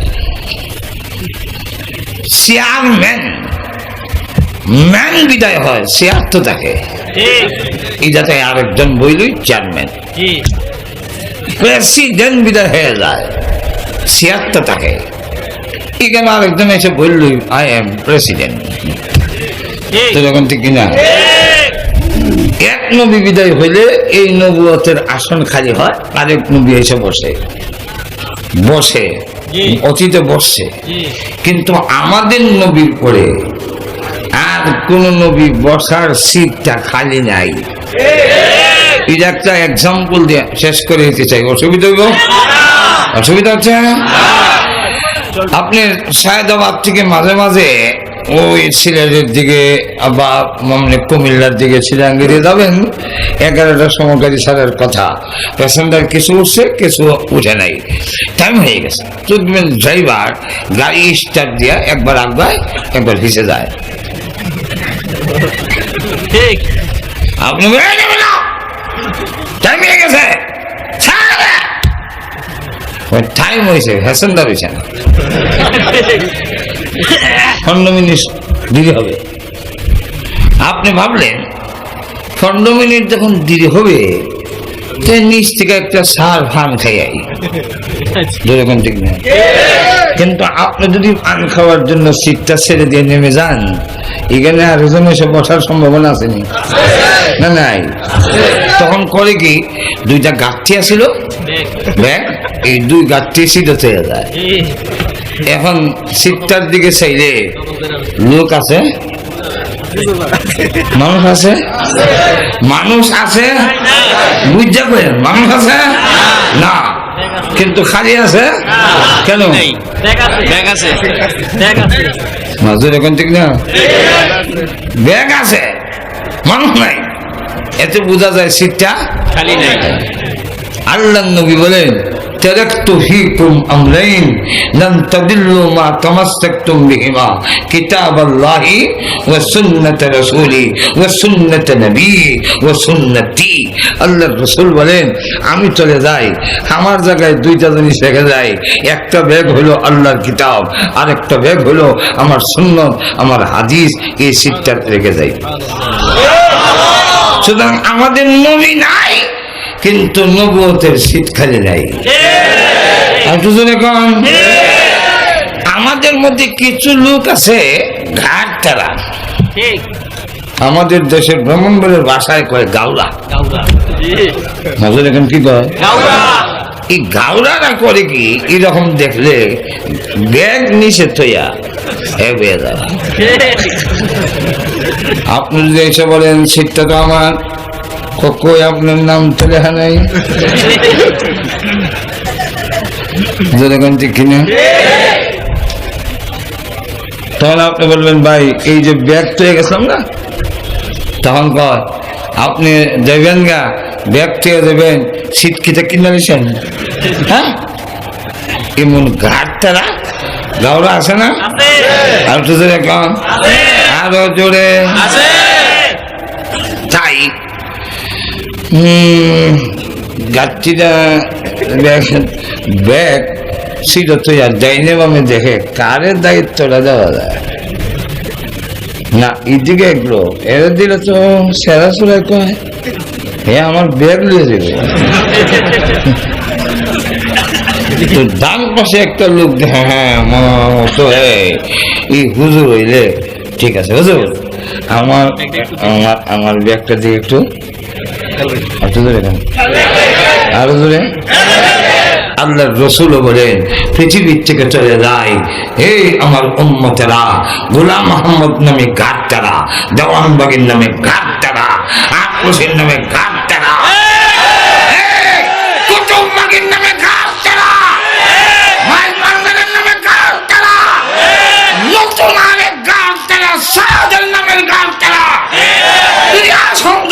চেয়ারম্যান, ম্যান বিদায় হয়, চেয়ার তো থাকে, এই যাতে আরেকজন বইলই চেয়ারম্যান। প্রেসিডেন্ট বিদায় হয়ে যায়, চেয়ার তো থাকে, এখানে আরেকজন এসে বললই আই এম প্রেসিডেন্ট। তো যখন ঠিক কিনা, এক নবী বিদায় হইলে এই নবুয়তের আসন খালি হয়, আরেক নবী এসে বসে বসে অতীতে বসছে। কিন্তু আমাদের নবীর পরে আর কোন নবী বসার সিটটা খালি নাই। এটা একটা এক্সাম্পল দিয়ে শেষ করে দিতে চাই। অসুবিধা হইব? অসুবিধা হচ্ছে? আপনি সায়দাবাদ থেকে মাঝে মাঝে ওই সিলেটের দিকে বা মানে কুমিল্লার দিকে সিলাঙ্গিরে যাবেন, 11টার সময় গাড়ি ছাড়ার কথা, প্যাসেঞ্জার কিছু উঠছে কিছু উঠে নাই, টাইম হয়ে গেছে। দেখবেন ড্রাইভার গাড়ি স্টার্ট দিয়ে একবার আগায় একবার পিছিয়ে যায়। আপনি টাইম হয়ে গেছে, টাইম হয়েছে, প্যাসেঞ্জার হয়েছে না, 15 মিনিট দেরি হবে। আপনি ভাবলেন 15 মিনিট যখন দেরি হবে, নিচ থেকে একটা সার ফান খাই, যেরকম ঠিক না। কিন্তু আপনি যদি পান খাওয়ার জন্য সিটটা ছেড়ে দিয়ে নেমে যান, এখানে আর একজন এসে বসার সম্ভাবনা আছে না? নাই। তখন করে কি, দুইটা গাঠি আছিল ব্যাগ, এই দুই গাঠি সিটে চলে যায়। এখন সিটটার দিকে চাইলে লোক আছে, মানুষ আছে? মানুষ আছে? বুঝা করেন মানুষ আছে না, কিন্তু খালি আছে কেন? মাজুর এখন ঠিক না, ব্যাগ আছে মানুষ নাই, এতে বোঝা যায় সিটটা খালি নাই। আল্লাহ নবী বলেন তারাকতু ফীকুম আমরাইন লান তাদিল্লু মা তামাসসাকতুম বিহিমা কিতাবাল্লাহি ওয়া সুন্নাত রাসূলি ওয়া সুন্নাত নবী ওয়া সুন্নতি। আল্লাহর রাসূল বলেন আমি চলে যাই, আমার জায়গায় দুইটা জিনিস রেখে যায়, একটা ব্যাগ হলো আল্লাহর কিতাব, আর একটা ব্যাগ হলো আমার সুন্নাত আমার হাদিস, এই সিটটা রেখে যাই। সুতরাং আমাদের নবী নাই কিন্তু নবুয়তের সিট খালি নাই। আমাদের মধ্যে কিছু লোক আছে ঘাট তারা, আমাদের দেশের ব্রাহ্মণবাড়ির ভাষায় কয় গাওরা। এখন কি কয়? এই গাওরারা করে কি এরকম দেখলে ব্যাগ নিচে থইয়া আপনি যদি এসে বলেন সিটটা তো আমার, কই আপনার নাম তো লেখা নাই, ঠিক কিনা? তখন আপনি বলবেন ভাই এই যে ব্যাগ থেকে গেছিলাম না, তখন কয় আপনি যাবেন গা ব্যাগ থেকে যাবেন, সিট কিটা কিনে নিছেন? হ্যাঁ, এমন ঘাট তারা গাওরা আছে না? আর তো জোরে কন, আরো জোরে। তাই গাছটিটা ব্যাগ সিট তো আর যাইনি, আমি দেখে কারের দায়িত্বটা দেওয়া যায় না। এদিকে এগুলো এর দিলে তো সেরা সুরাই কয় হে আমার ব্যাগ লিয়ে যাবে। তো ডান পাশে একটা লোক দেখে, হ্যাঁ তো এই হুজুর হইলে ঠিক আছে, হুজুর আমার আমার আমার ব্যাগটা দিয়ে একটু আরো জোরে। আল্লাহর রাসূল বলেন পৃথিবীর থেকে চলে যায় হে আমার উম্মতেরা, গোলাম মোহাম্মদ নামে ঘাটতারা, দেওয়ানবাগের নামে ঘাটতারা, আক্রোশের নামে ঘাটতারা, কুতুববাগের নামে ঘাটতারা, মাইলবান্দারের নামে ঘাটতারা, নতুন আরেক ঘাটতারা, সাদের নামের ঘাটতারা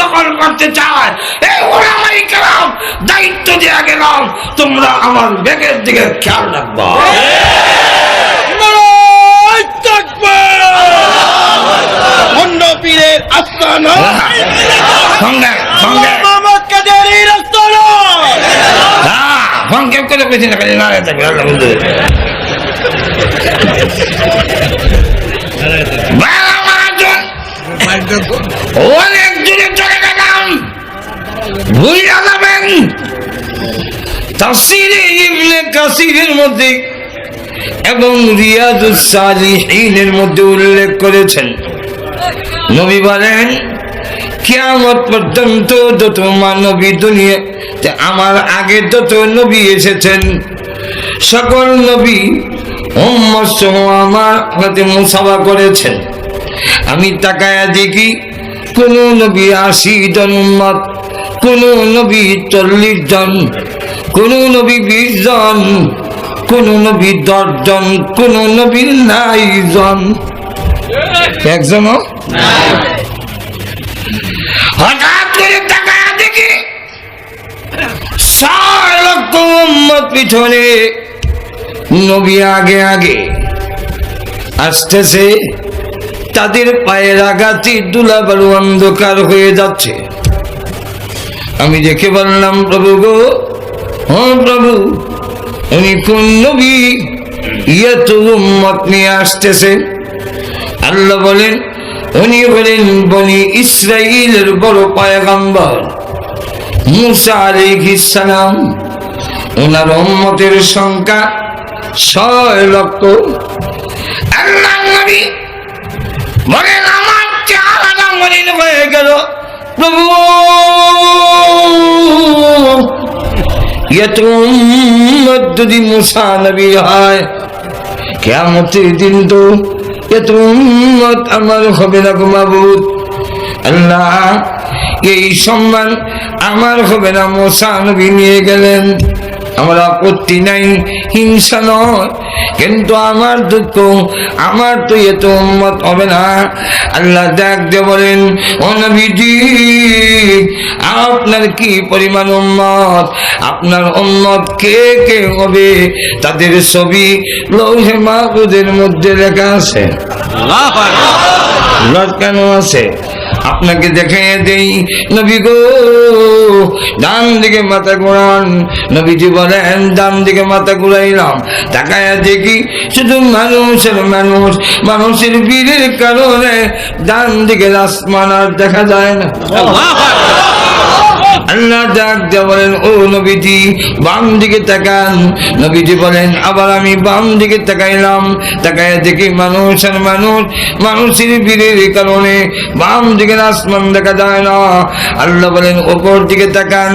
দখল করতে চায়। এই ওলামায়ে কেরাম দায়িত্ব দেয়া গেলাম, তোমরা আমার ব্যাগের দিকে খেয়াল রাখবা। পীরের আস্তানা সঙ্গে সঙ্গে মোহাম্মদ কাদেরীর আস্তানা। হ্যাঁ সংক্ষেপ করে পেছি না, খালি নারে থাকবে। আল্লাহ বলতে অনেক দূরে চলে গেলাম, ভুলিয়া যাবেন। তাফসীরে ইবনে কাসীরের মধ্যে এবং রিয়াদুস সালিহিনের মধ্যে উল্লেখ করেছেন, নবী বলেন কিয়ামত পর্যন্ত যত মানবী দুনিয়াতে আমার আগে যত নবী এসেছেন সকল নবী উম্মত সহ আমার সাথে মুসাফা করেছেন। আমি তাকায়া দেখি কোন নবী 80 জন উম্মত, কোন নবী 40 জন, কোন নবী 20 জন, কোন নবী 10 জন, কোন নবী 9 জন, একজনও হঠাৎ করে তাকায়া দেখি 6 লক্ষ উম্মত পিছনে, নবী আগে আগে আসতেছে, তাদের পায়ের আঘাতে ধুলাবালু অন্ধকার হয়ে যাচ্ছে। আমি দেখে বললাম প্রভু গো, ও প্রভু উনি কোন নবী এত উম্মত নিয়ে আসতেছে? আল্লাহ বলেন উনি হলেন বনি ইসরাইলের বড় পয়গম্বর মুসা আলাইহিস সালাম। ওনার উম্মতের সংখ্যা 6 লক্ষ। আল্লাহ নবী বলেন আমার চেহারাটা মলিন হয়ে গেল, প্রভু এত উম্মত যদি মুসা নবী হয়, কিয়ামতের দিন তো এত উম্মত আমার হবে না গো মাবুদ। আল্লাহ, এই সম্মান আমার হবে না। মুসা নবী নিয়ে গেলেন, আমার আপত্তি নাই, হিংসা নয়, কিন্তু আমার দুঃখ, আমার তো এত উম্মত হবে না। আল্লাহ ডাক দিয়ে বলেন, ও নবীজি, আপনার কি পরিমাণ উম্মত, আপনার উম্মত কে কে হবে তাদের ছবি লৌহে মাহফুজের মধ্যে লেখা আছে। কেন আছে? আপনাকে দেখাইয়া দেই। নবী গো, ডান দিকে মাথা ঘোরান। নবীজি বলেন, ডান দিকে মাথা ঘুরাইলাম, তাকায়া দেখি শুধু মানুষের মানুষ। মানুষের ভিড়ের কারণে ডান দিকে আসমান আর দেখা যায় না। আল্লাহ ডাক দিয়ে বলেন, ও নবীজি বাম দিকে তাকান। নবীজি বলেন, আবার আমি বাম দিকে তাকাইলাম, তাকাইয়া দেখি মানুষ আর মানুষ। মানুষের ভিড়ের কারণে বাম দিকের আসমান দেখা যায় না। আল্লাহ বলেন, উপর দিকে তাকান।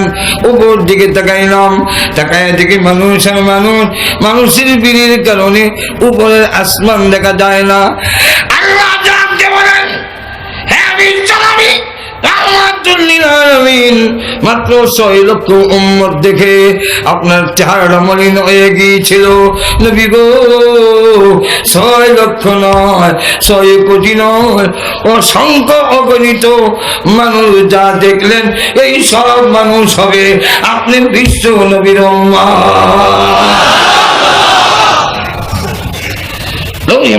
উপর দিকে তাকাইলাম, তাকাইয়া দেখি মানুষ আর মানুষ। মানুষের ভিড়ের কারণে উপরের আসমান দেখা যায় না। আল্লাহ ডাক দিয়ে বলেন, হ্যাঁ আমি চালাবি মাত্র 6 লক্ষ উম্মত দেখে আপনার চেহারা মলিন হয়ে গিয়েছিল। নবী গো, 6 লক্ষ নয়, 6 কোটি নয়, অসংখ্য অগণিত মানুষ যা দেখলেন, এই সব মানুষ হবে আপনি বিশ্ব নবীর উম্মত।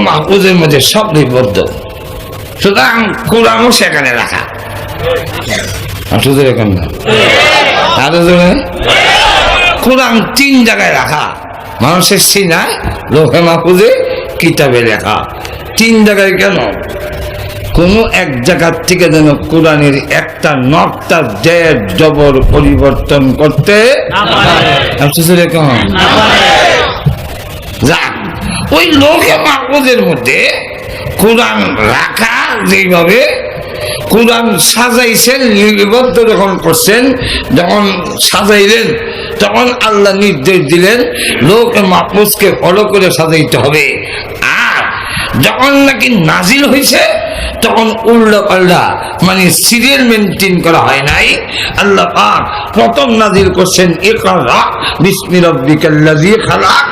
মাহফুজের মধ্যে সব লিপিবদ্ধ, সুতরাং কোরআনও সেখানে রাখা। কোরআন 3 জায়গায় রাখা, মানুষের সিনায়, লৌহে মাহফুজে, কিতাবে লেখা। 3 জায়গায় কেন? কোন এক জায়গার থেকে যেন কোরআনের একটা নকটা জের জবর পরিবর্তন করতে যাক, ওই লৌহে মাহফুজের মধ্যে কোরআন রাখা, যেভাবে কোরআন সাজাইছেন, লিপিবদ্ধ যখন করছেন, যখন সাজাইলেন, তখন আল্লাহ নির্দেশ দিলেন লৌহে মাহফুজকে ফলো করে সাজাইতে হবে। আর যখন নাকি নাজিল হয়েছে, তখন উল্টা পাল্টা, মানে সিরিয়াল মেনটেন করা হয় নাই। আল্লাহ পাক প্রথম নাজিল করছেন ইকরা বিসমি রাব্বিকাল্লাযী খালাক,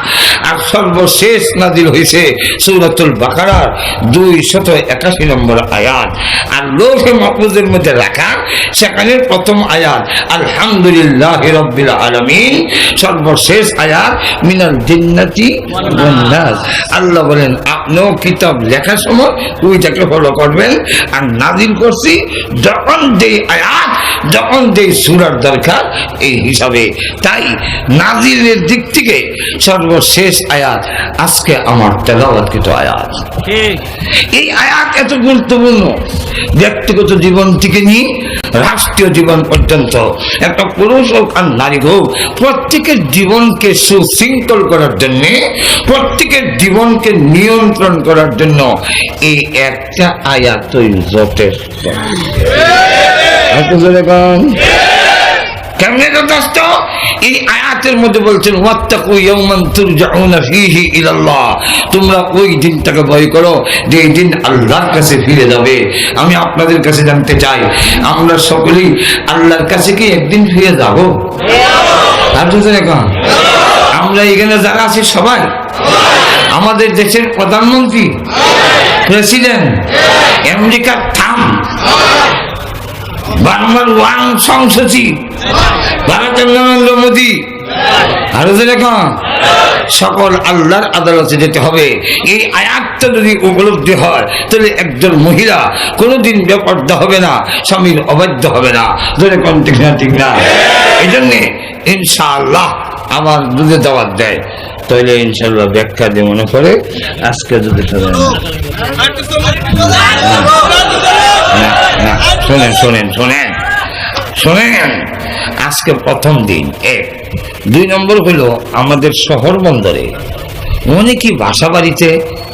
আর সর্বশেষ নাজিল হয়েছে সূরাতুল বাকারার 281 নম্বর আয়াত। আর লৌহে মাহফুজের মধ্যে রাখা, সেখানে প্রথম আয়াত আলহামদুলিল্লাহি রাব্বিল আলামিন, সর্বশেষ আয়াত মিনাল জিন্নাতি ওয়ান নাস। আল্লাহ বলেন, আপনিও কিতাব লেখার সময় ওইটাকে ফলো করবেন। আর নাজিল করছি যখন যেই আয়াত, যখন যেই সূরার দরকার, এই হিসাবে। তাই নাজিলের দিক থেকে সর্বশেষ আয়াত আজকে আমার তেলাওয়াতকৃত আয়াত। এই আয়াত এত গুরুত্বপূর্ণ, ব্যক্তিগত জীবন থেকে নিয়ে রাষ্ট্রীয় জীবন পর্যন্ত, একটা পুরুষ হোক আর নারী হোক, প্রত্যেকের জীবনকে সুশৃঙ্খল করার জন্য, প্রত্যেকের জীবনকে নিয়ন্ত্রণ করার জন্য এই একটা আয়াতই যথেষ্ট। কেমনে যথেষ্ট? এই আয়াতের মধ্যে বলছেন, ওয়াত্তাকু ইয়াওমান তুরজাউনা ফীহি ইলাল্লাহ, তোমরা ওই দিনটাকে ভয় করো যে এই দিন আল্লাহর কাছে ফিরে যাবে। আমি আপনাদের কাছে জানতে চাই, আমরা সকলেই আল্লাহর কাছে কি একদিন ফিরে যাব? আমরা এখানে যারা আছি সবাই, আমাদের দেশের প্রধানমন্ত্রী, প্রেসিডেন্ট, আমেরিকার ট্রাম্প, বার্মার ওয়াং সং সচিব, ভারতের নরেন্দ্র মোদী, আরো যেরকম সকল আল্লাহর আদালতে যেতে হবে। এই আয়াতটা যদি উপলব্ধি হয়, তাহলে একজন মহিলা কোনোদিন বেপর্দা হবে না, স্বামীর অবাধ্য হবে না। যেরকম ঠিক না, ঠিক না? এই জন্যে ইনশাআল্লাহ আমার দুধে দাওয়াত দেয়, তাহলে ইনশাআল্লাহ ব্যাখ্যা দিয়ে মনে করে আজকে যদি শোনেন শোনেন শোনেন শোনেন, আজকে প্রথম দিন। 1 2 নম্বর হলো আমাদের শহর বন্দরে অনেকই বাসা বাড়িতে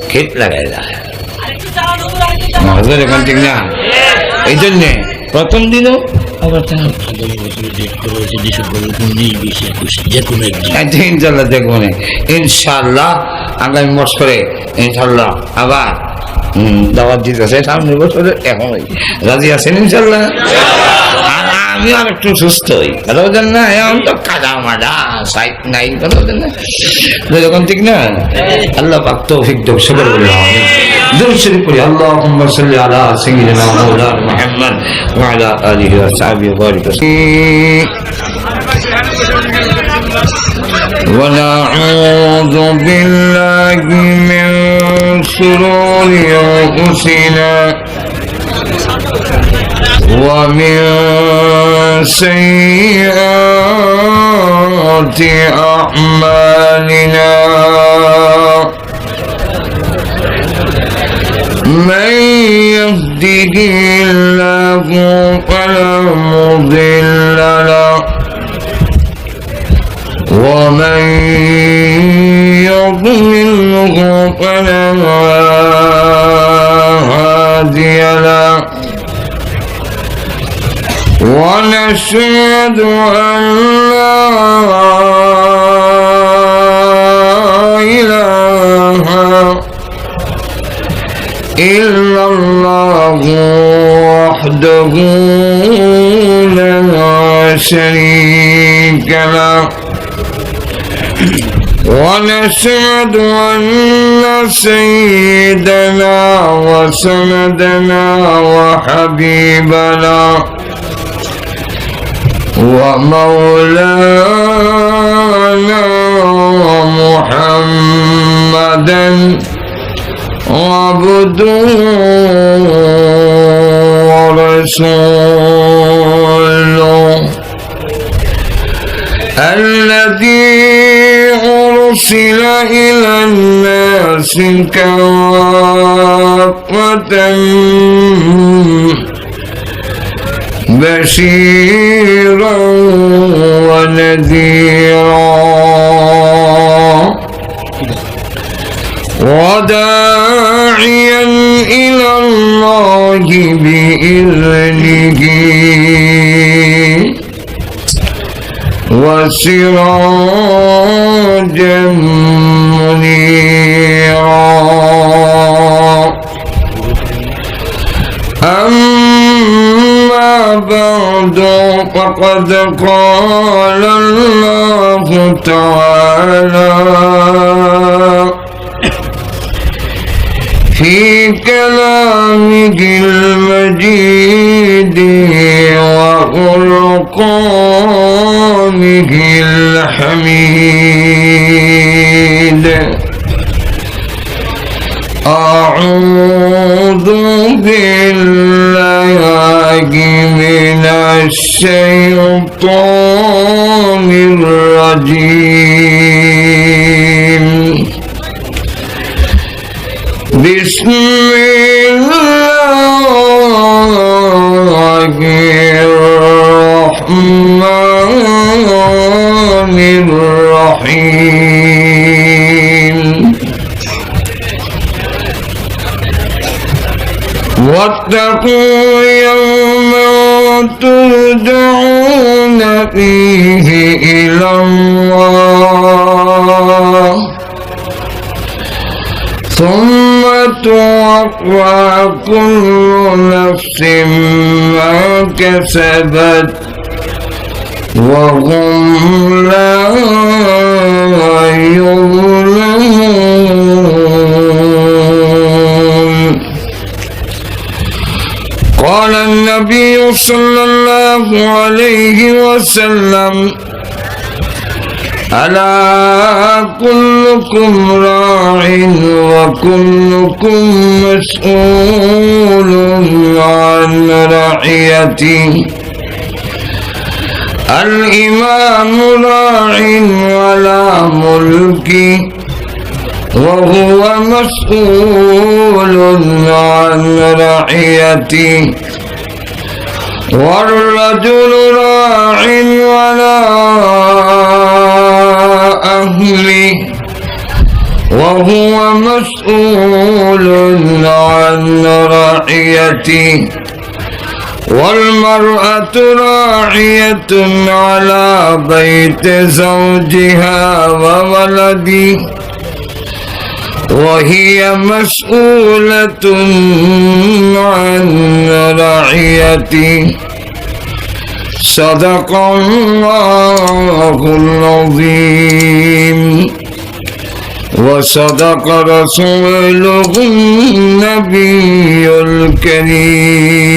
ক্ষেত লাগাই যায়, এখন ঠিক না? এই জন্যে প্রথম দিনও আবার ইনশাল্লাহ দেখবো না, ইনশাল্লাহ আগামী বছরে ইনশাল্লাহ আবার দাওয়াত দিতেছে সামনের বছরে এখনই রাজি আছেন ইনশাল্লাহ? আর আমি আর একটু সুস্থ হই, কথা বলছেন না? এখন তো কাজা মাজা সাইট নাই, কথা বলছেন না? যখন ঠিক না, আল্লাহ পাক তৌফিক দেব, শুকর বলি আমি দুরূদ শরীফ পড়ি। আল্লাহুম্মা সাল্লি আলা সাইয়্যিদিনা মাওলানা মুহাম্মদ ওয়া আলা আলিহি ওয়া সাহবিহি ওয়া বারিক ونعوذ بالله من شرور أنفسنا ومن سيئات أعمالنا من يهده الله فلا مضل له ومن يضلله فلا هادي له ونشهد أن لا إله إلا الله وحده لا شريك له ونشهد أن سيدنا وسندنا وحبيبنا ومولانا محمدا عبده ورسوله الذي أرسل إلى الناس كافة بشيرا ونذيرا وداعيا إلى الله بإذنه وسراجا منيرا أما بعد فقد قال الله تعالى في كلامه المجيد وفرقانه الحميد أعوذ بالله من الشيطان الرجيم بسم الله الرحمن الرحيم واتقوا يوما ترجعون فيه إلى الله ثم توفى كل نفس ما كسبت وهم لا يظلمون. قال النبي صلى الله عليه وسلم ألا كلكم راع وكلكم مسؤول عن رعيته الإمام راع على ملكه وهو مسؤول عن رعيته والرجل راع على أهله وهو مسؤول عن رعيته والمرأة راعية على بيت زوجها وولده وهي مسؤولة عن رعيته صدق الله العظيم وصدق رسوله النبي الكريم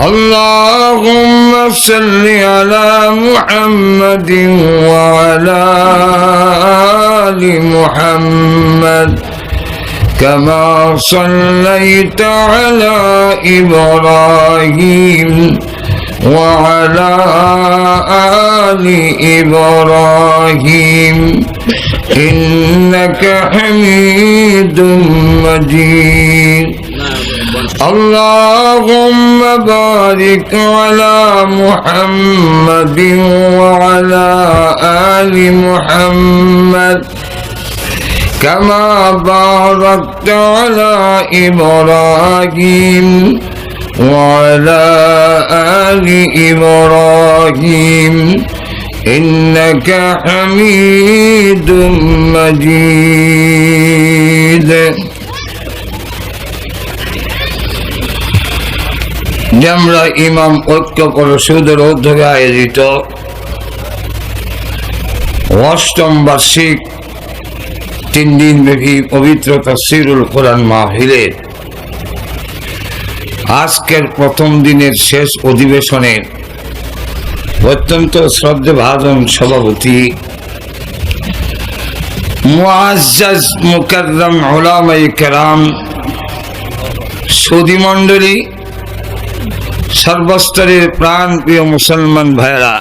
اللهم صل على محمد وعلى آل محمد كما صليت على إبراهيم وعلى آل إبراهيم إنك حميد مجيد اللهم بارك على محمد وعلى آل محمد كما باركت على إبراهيم وعلى آل إبراهيم إنك حميد مجيد আমরা ইমাম ঐক্য পরিষদের উদ্যোগে আয়োজিত অষ্টম বার্ষিক 3 দিনব্যাপী পবিত্র তাফসীরুল কোরআন মাহফিলের আজকের প্রথম দিনের শেষ অধিবেশনের অত্যন্ত শ্রদ্ধেভাজন সভাপতি মুআজ্জাজ মুকাররম উলামায়ে কেরাম, সুধী মণ্ডলী, সর্বস্তরের প্রাণ প্রিয় মুসলমান ভাইরা,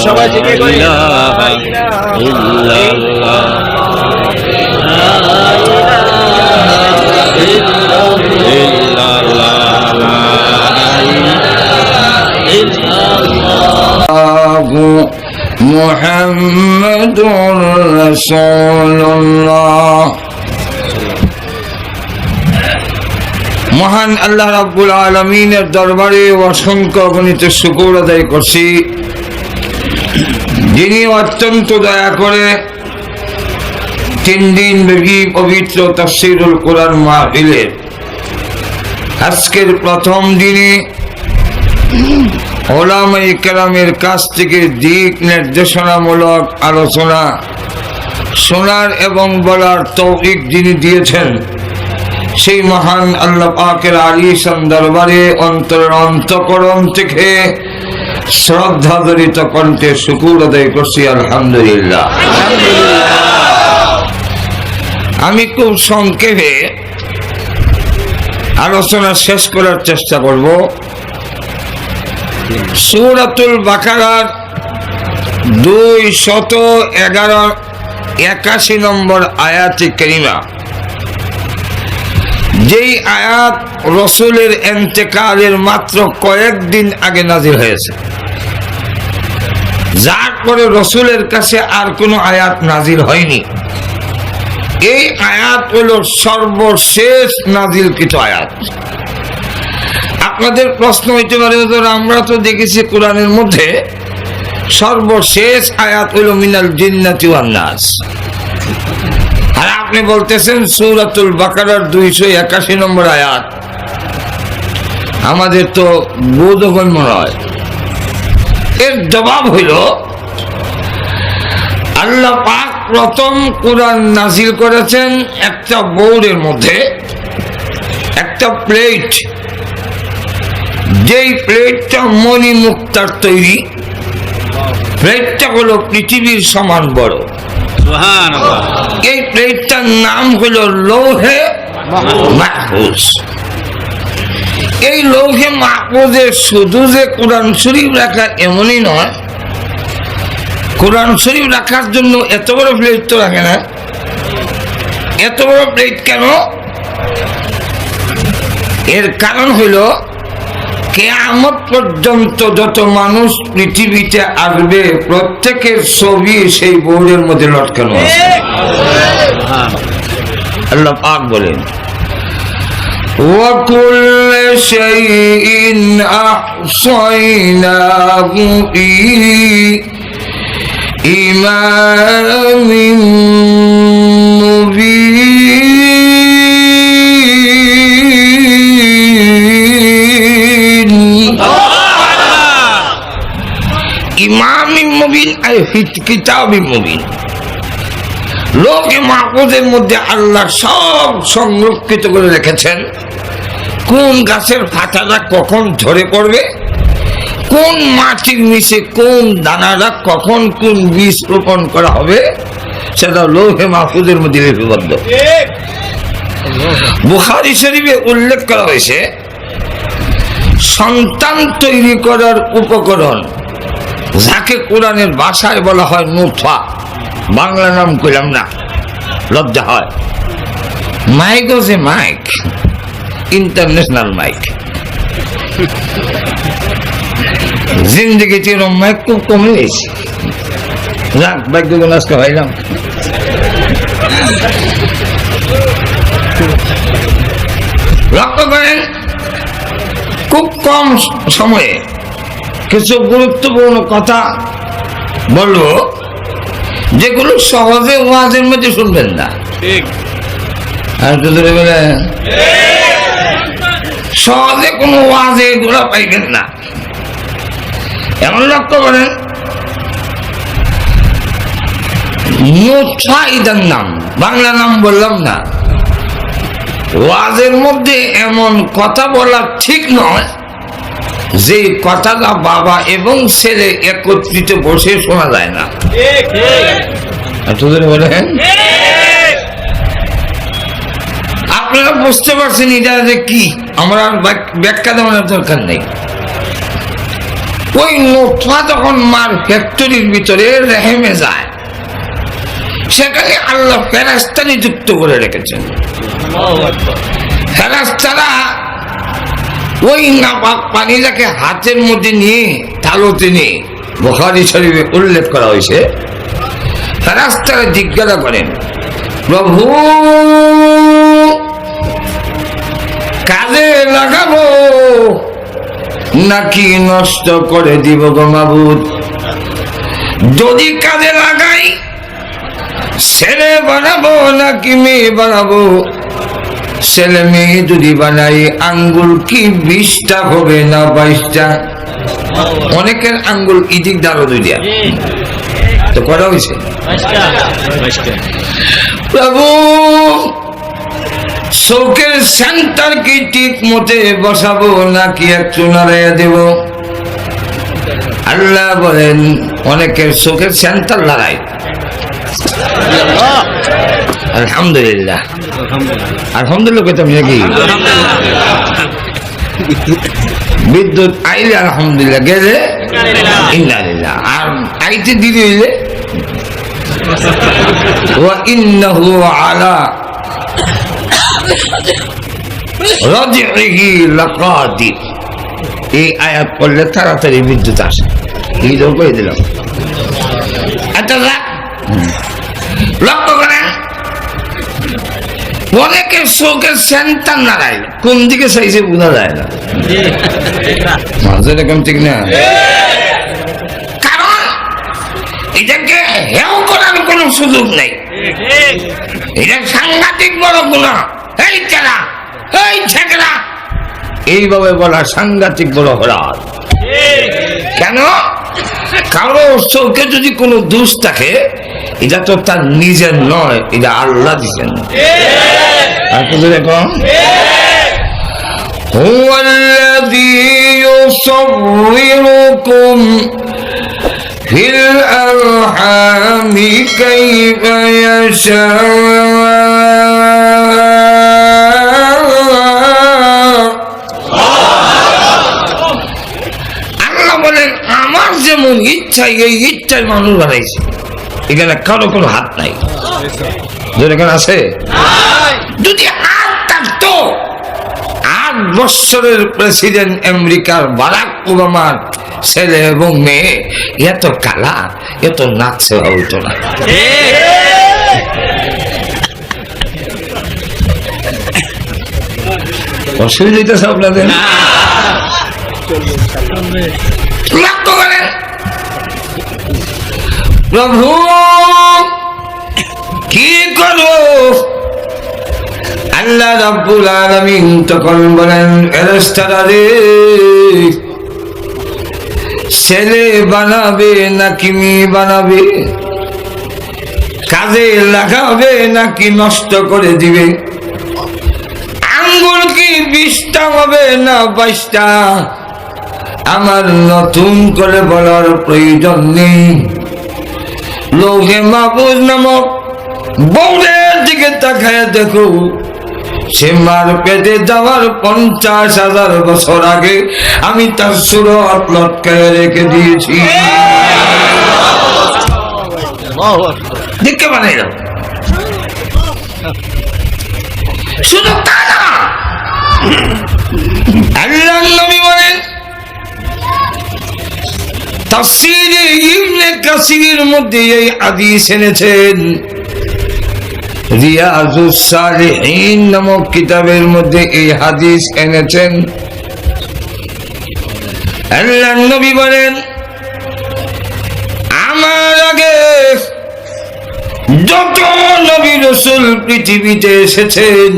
সবাই জিকির করি মুহাম্মাদুর রাসূলুল্লাহ। মহান আল্লাহ রাব্বুল আলামিনের দরবারে অসংখ্য অগণিত শুকর আদায় করছি, যিনি অত্যন্ত দয়া করে 3 দিনব্যাপী পবিত্র তাফসীরুল কোরআন মাহফিলের আজকের প্রথম দিনে উলামায়ে কেরামের কাছ থেকে দিক নির্দেশনামূলক আলোচনা শোনার এবং বলার তৌফিক যিনি দিয়েছেন, সেই মহান আল্লাহ পাকের আলিশান দরবারে অন্তরের অন্তঃকরণ থেকে শ্রদ্ধাজড়িত কণ্ঠে শুকর আদায় করছি আলহামদুলিল্লাহ। আমি খুব সংক্ষেপে আলোচনা শেষ করার চেষ্টা করব। সূরাতুল বাকারার 281 নম্বর আয়াতে কারিমা, যেই আয়াত রসুলের ইন্তেকালের মাত্র কয়েকদিন আগে নাজিল হয়েছে, যার পরে রসুলের কাছে আর কোনো আয়াত নাজিল হয়নি। এই আয়াত হলো সর্বশেষ নাজিলকৃত আয়াত। আপনাদের প্রশ্ন হইতে পারে, আমরা তো দেখেছি কোরআনের মধ্যে সর্বশেষ আয়াত হলো মিনাল জিন্নাতি ওয়ান নাস, আর আপনি বলতেছেন সূরাতুল বাকারার 281 নম্বর আয়াত। আমাদের তো বোধগম্য নয়। এর জবাব হইল, আল্লাহ পাক প্রথম কোরআন নাজিল করেছেন একটা বোর্ডের মধ্যে, একটা প্লেট, যেই প্লেটটা মণি মুক্তার তৈরি। প্লেটটা হলো পৃথিবীর সমান বড়। এই প্লেটটার নাম হলো লৌহে মাহফুজ। এই লৌহে মাহফুজে শুধু যে কোরআন শরীফ রাখা এমনই নয়, কোরআন শরীফ রাখার জন্য এত বড় প্লেট তো রাখে না। এত বড় প্লেট কেন? এর কারণ হইল কিয়ামত পর্যন্ত যত মানুষ পৃথিবীতে আসবে প্রত্যেকের ছবি সেই বোর্ডের মধ্যে লটকানো আছে। আল্লাহ পাক বলেন وَكُلَّ شَيْءٍ أَحْصَيْنَاهُ فِي إِمَامٍ مُبِينٍ ইমাম মুবিন আই কিতাব মুবিন। লোকে মাহফুজের মধ্যে আল্লাহ সব সংরক্ষিত করে রেখেছেন। কোন গাছের পাতাটা কখন ঝরে পড়বে, কোন মাটির নিচে কোন দানাটা কখন কোন বীজ রোপণ করা হবে, সেটা লৌহে মাহফুজের মধ্যে লিপিবদ্ধ। বুখারী শরীফে উল্লেখ করা হয়েছে সন্তান তৈরি করার উপকরণ যাকে কোরআনের ভাষায় বলা হয় নুতফা, বাংলা নাম কইলাম না, লজ্জা হয়। মাইক হচ্ছে মাইক, ইন্টারন্যাশনাল মাইক। জিন্দগিতে এরকম মাইক খুব কমে গেছে। যাক, বাইক দুগুণ আজকে ভাইলাম। লক্ষ্য করেন খুব কম সময়ে কিছু গুরুত্বপূর্ণ কথা বলবো যেগুলো সহজে ওয়াজের মধ্যে শুনবেন না। আর বলে সহজে কোনো ওয়াজে এগুলো পাইবেন না। এমন লক্ষ্য করেন নুতফা ইদার নাম, বাংলা নাম বললাম না। ওয়াজের মধ্যে এমন কথা বলা ঠিক নয় যে কথাটা বাবা এবং ছেলে একত্রিত বসে শোনা যায় না। বলেন আপনারা বুঝতে পারছেন এটা যে কি, আমরা ব্যাখ্যা দেওয়ার দরকার নেই। ওই নুতফা যখন মার ফ্যাক্টরির ভিতরে রেহেমে যায়, সেখানে আল্লাহ ফেরেশতা নিযুক্ত করে রেখেছেন। ফেরেশতারা ওই নাপাক পানিটাকে হাতের মধ্যে নিয়ে তালুতে নিয়ে, বুখারী শরীফে উল্লেখ করা হয়েছে, ফেরেশতারা জিজ্ঞাসা করেন, প্রভু কাজে লাগাবো নাকি নষ্ট করে দিব গো মাবুদ? যদি কাজে লাগাই ছেলে বানাবো নাকি মেয়ে বানাবো? ছেলে মেয়ে যদি বানাই আঙ্গুল কি 20টা হবে না 22টা? অনেকের আঙ্গুল ইদিক দাঁড়ো দুইটা তো করা হয়েছে। প্রভু চোখের সেন্টার কি ঠিক মতে বসাবো নাকি একটু নাড়াইয়া দেব? আল্লাহ বলেন অনেকের চোখের সেন্টার লড়াই। আলহামদুলিল্লাহ, আলহামদুলিল্লাহ কইতাম নাকি? বিদ্যুৎ আইলে আলহামদুলিল্লাহ, গেলে ইন্নালিল্লাহ, আর আইতে দিদি হইলে ওয়া ইন্নাহু আলা রাজিহি লাকাদির। এই আয়াত পড়লে তাড়াতাড়ি বিদ্যুৎ আসে, এই তো কই দিলাম। আচ্ছা লক্ষ্য করেন অনেকের চোখের সেন্টার নাড়াই, কোন দিকে চাইছে বোঝা যায় না। এরকম ঠিক না, কারণ এটাকে হেও করার কোন সুযোগ নেই। এটা সাংঘাতিক বড় গুনাহ। এই চেলা, এই ছেকরা, এইভাবে বলা সাংঘাতিক বড় অপরাধ। কেন? কারো চোখে যদি কোনো দোষ থাকে, এটা তো তার নিজের নয়, এটা আল্লাহ দিচ্ছেন। দেখুন হুয়াল্লাযী ইউসাউইরুকুম ফিল আরহামি কাইফা ইয়াশা। আল্লাহ বলেন আমার যেমন ইচ্ছা এই ইচ্ছায় মানুষ বানাইছে, এখানে কারো কোনো হাত নাই। এখানে আছে যদি হাত থাকতো, আর বছরের প্রেসিডেন্ট আমেরিকার বারাক ওবামার ছেলে এবং মেয়ে এত কালা, এত নাচছে হইতো না। অসুবিধা আপনাদের লক্ষ্য করেন। প্রভু কি করো? আল্লাহ রাব্বুল আলামিন তখন বলেন, ফেরেশতারা রে, ছেলে বানাবে নাকি মেয়ে বানাবে? কাজে লাগাবে নাকি নষ্ট করে দিবে? আঙ্গুল কি 20টা হবে না 22টা? আমার নতুন করে বলার প্রয়োজন নেই। লৌহে মাহফুজ নামক বউরের দিকে তাকায় দেখো, সে মার পেটে যাওয়ার 50,000 বছর আগে আমি তার সুরত লটকায় রেখে দিয়েছি। দেখতে পারে শুধু তা না, আল্লাহর নবী বলেন, তাফসীরে ইবনে কাসিরের মধ্যে এই হাদিস এনেছেন, রিয়াজুস সালিহিন নামক কিতাবের মধ্যে এই হাদিস এনেছেন। আল্লাহর নবী বলেন, আমার আগে যত নবী রাসূল পৃথিবীতে এসেছেন,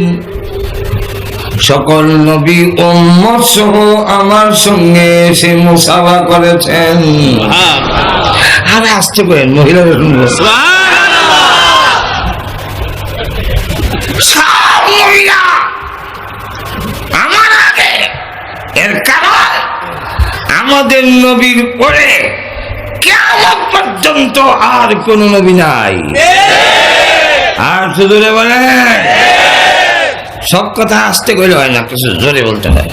সকল নবী উম্মত সহ আমার সঙ্গে এসে মুসাফা করেছেন। আরে আসতে পারেন মহিলারা শুনবো। সব মহিলা আমার আগে, এর কারণ আমাদের নবীর পরে কিয়ামত পর্যন্ত আর কোন নবী নাই। আর শুধু বলে সব কথা আসতে গেলে হয় না, কিছু জোরে বলতে হয়।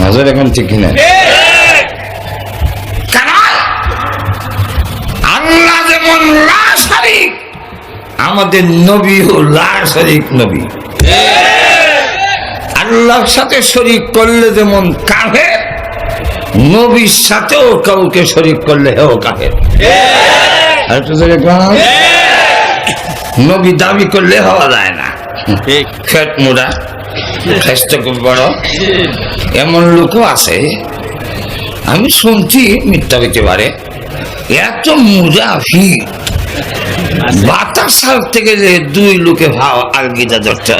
নজর এখন ঠিক কিনা? কারণ আল্লাহ যেমন লা শারীক, আমাদের নবীও লা শারীক নবী। আল্লাহর সাথে শরীক করলে যেমন কাফের, নবীর সাথেও কাউকে শরীক করলে হেও কাফের। আর তো জোরে কোন নবী দাবি করলে হওয়া যায় না। ফেট মুড়া, স্বাস্থ্য খুব বড়, এমন লোকও আছে। আমি শুনছি, মিথ্যা হইতে পারে, এত মুজাফি বাতাস সাল থেকে যে 2 লোকে ভাও আর গীতা ধরতে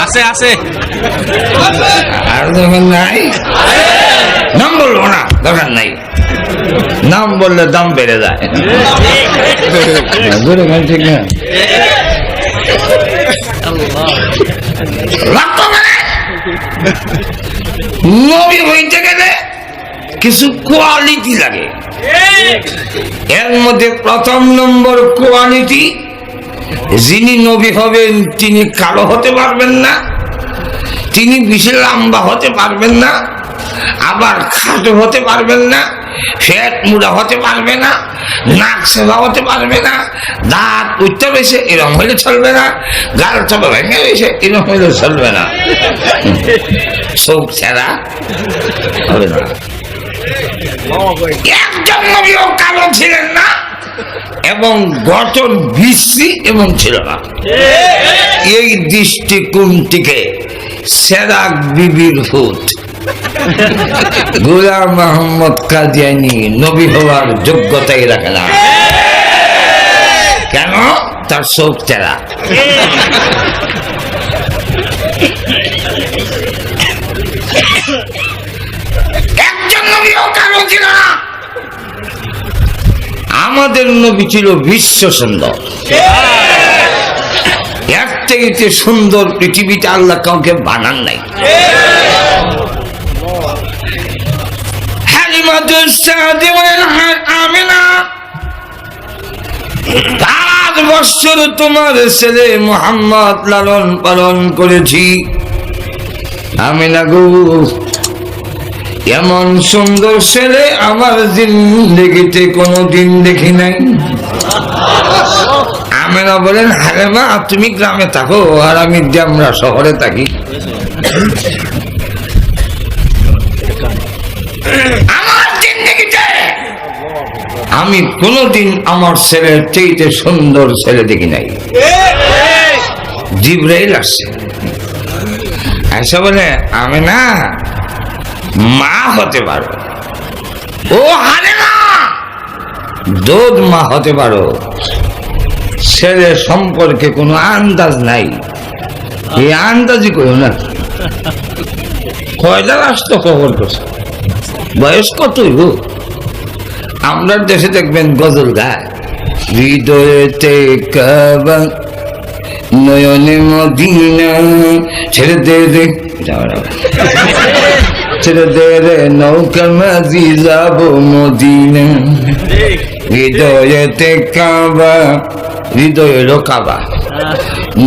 আছে আছে আর যখন নাই, নাম বলবো না, দরকার নাই। নাম বললে দাম বেড়ে যায়। ঠিক না? নবী হইতে গেলে কিছু কোয়ালিটি লাগে। এর মধ্যে প্রথম নম্বর কোয়ালিটি, যিনি নবী হবেন তিনি কালো হতে পারবেন না, তিনি বেশি লম্বা হতে পারবেন না, আবার খাটো হতে পারবেন না, ফেট মুড়া হতে পারবে না, নাক সেবা হতে পারবে না, দাঁত উঠতে বেশি এরকম হইলে চলবে না, গাল চাপা ভেঙে বেশি এরকম হইলে চলবে না, চোখ ছেঁড়া হবে না। একজন নবীও কালো ছিলেন না এবং গঠন বিশ্রী এবং ছিল না। এই দৃষ্টিকোণটিকে সেরাক বিবির ফুট গোলাম মোহাম্মদ কাদিয়ানী নবী হওয়ার যোগ্যতাই রাখে না। কেন? তার চোখ চেরা। একজন নবীও কালো ছিল না। আমাদের নবী ছিল বিশ্ব সুন্দর। এর থেকে সুন্দর পৃথিবীতে আল্লাহ কাউকে বানান নাই। হালিমাতুস সাদিয়া আমিনা 5 বছর তোমার ছেলে মুহাম্মদ লালন পালন করেছি। আমিনা গো, এমন সুন্দর ছেলে আমার জিন্দেগিতে কোনোদিন দেখি নাই। আমেনা বলেন, আরে মা তুমি গ্রামে থাকো আর আমি আমরা শহরে থাকি। আমার জিন্দেগিতে আমি কোনদিন আমার ছেলের চাইতে সুন্দর ছেলে দেখি নাই। জিবরাইল আসছে, আয়সা বলে আমি না মা হতে পারো। ও হারে না, দুধ মা হতে পারো। ছেলে সম্পর্কে কোনো আন্দাজ নাই, এই আন্দাজই করো না। কয়টা রাষ্ট্র খবর করছে, বয়স কতই গো? আমরা দেশে দেখবেন গজল গায়, হৃদয়েতে কাবা নয়নে মদিনা, ছেড়ে দে রে ছেড়ে দে রে নৌকা মাঝি যাব মদিনা। হৃদয়েতে কাবা, হৃদয়ের কাবা,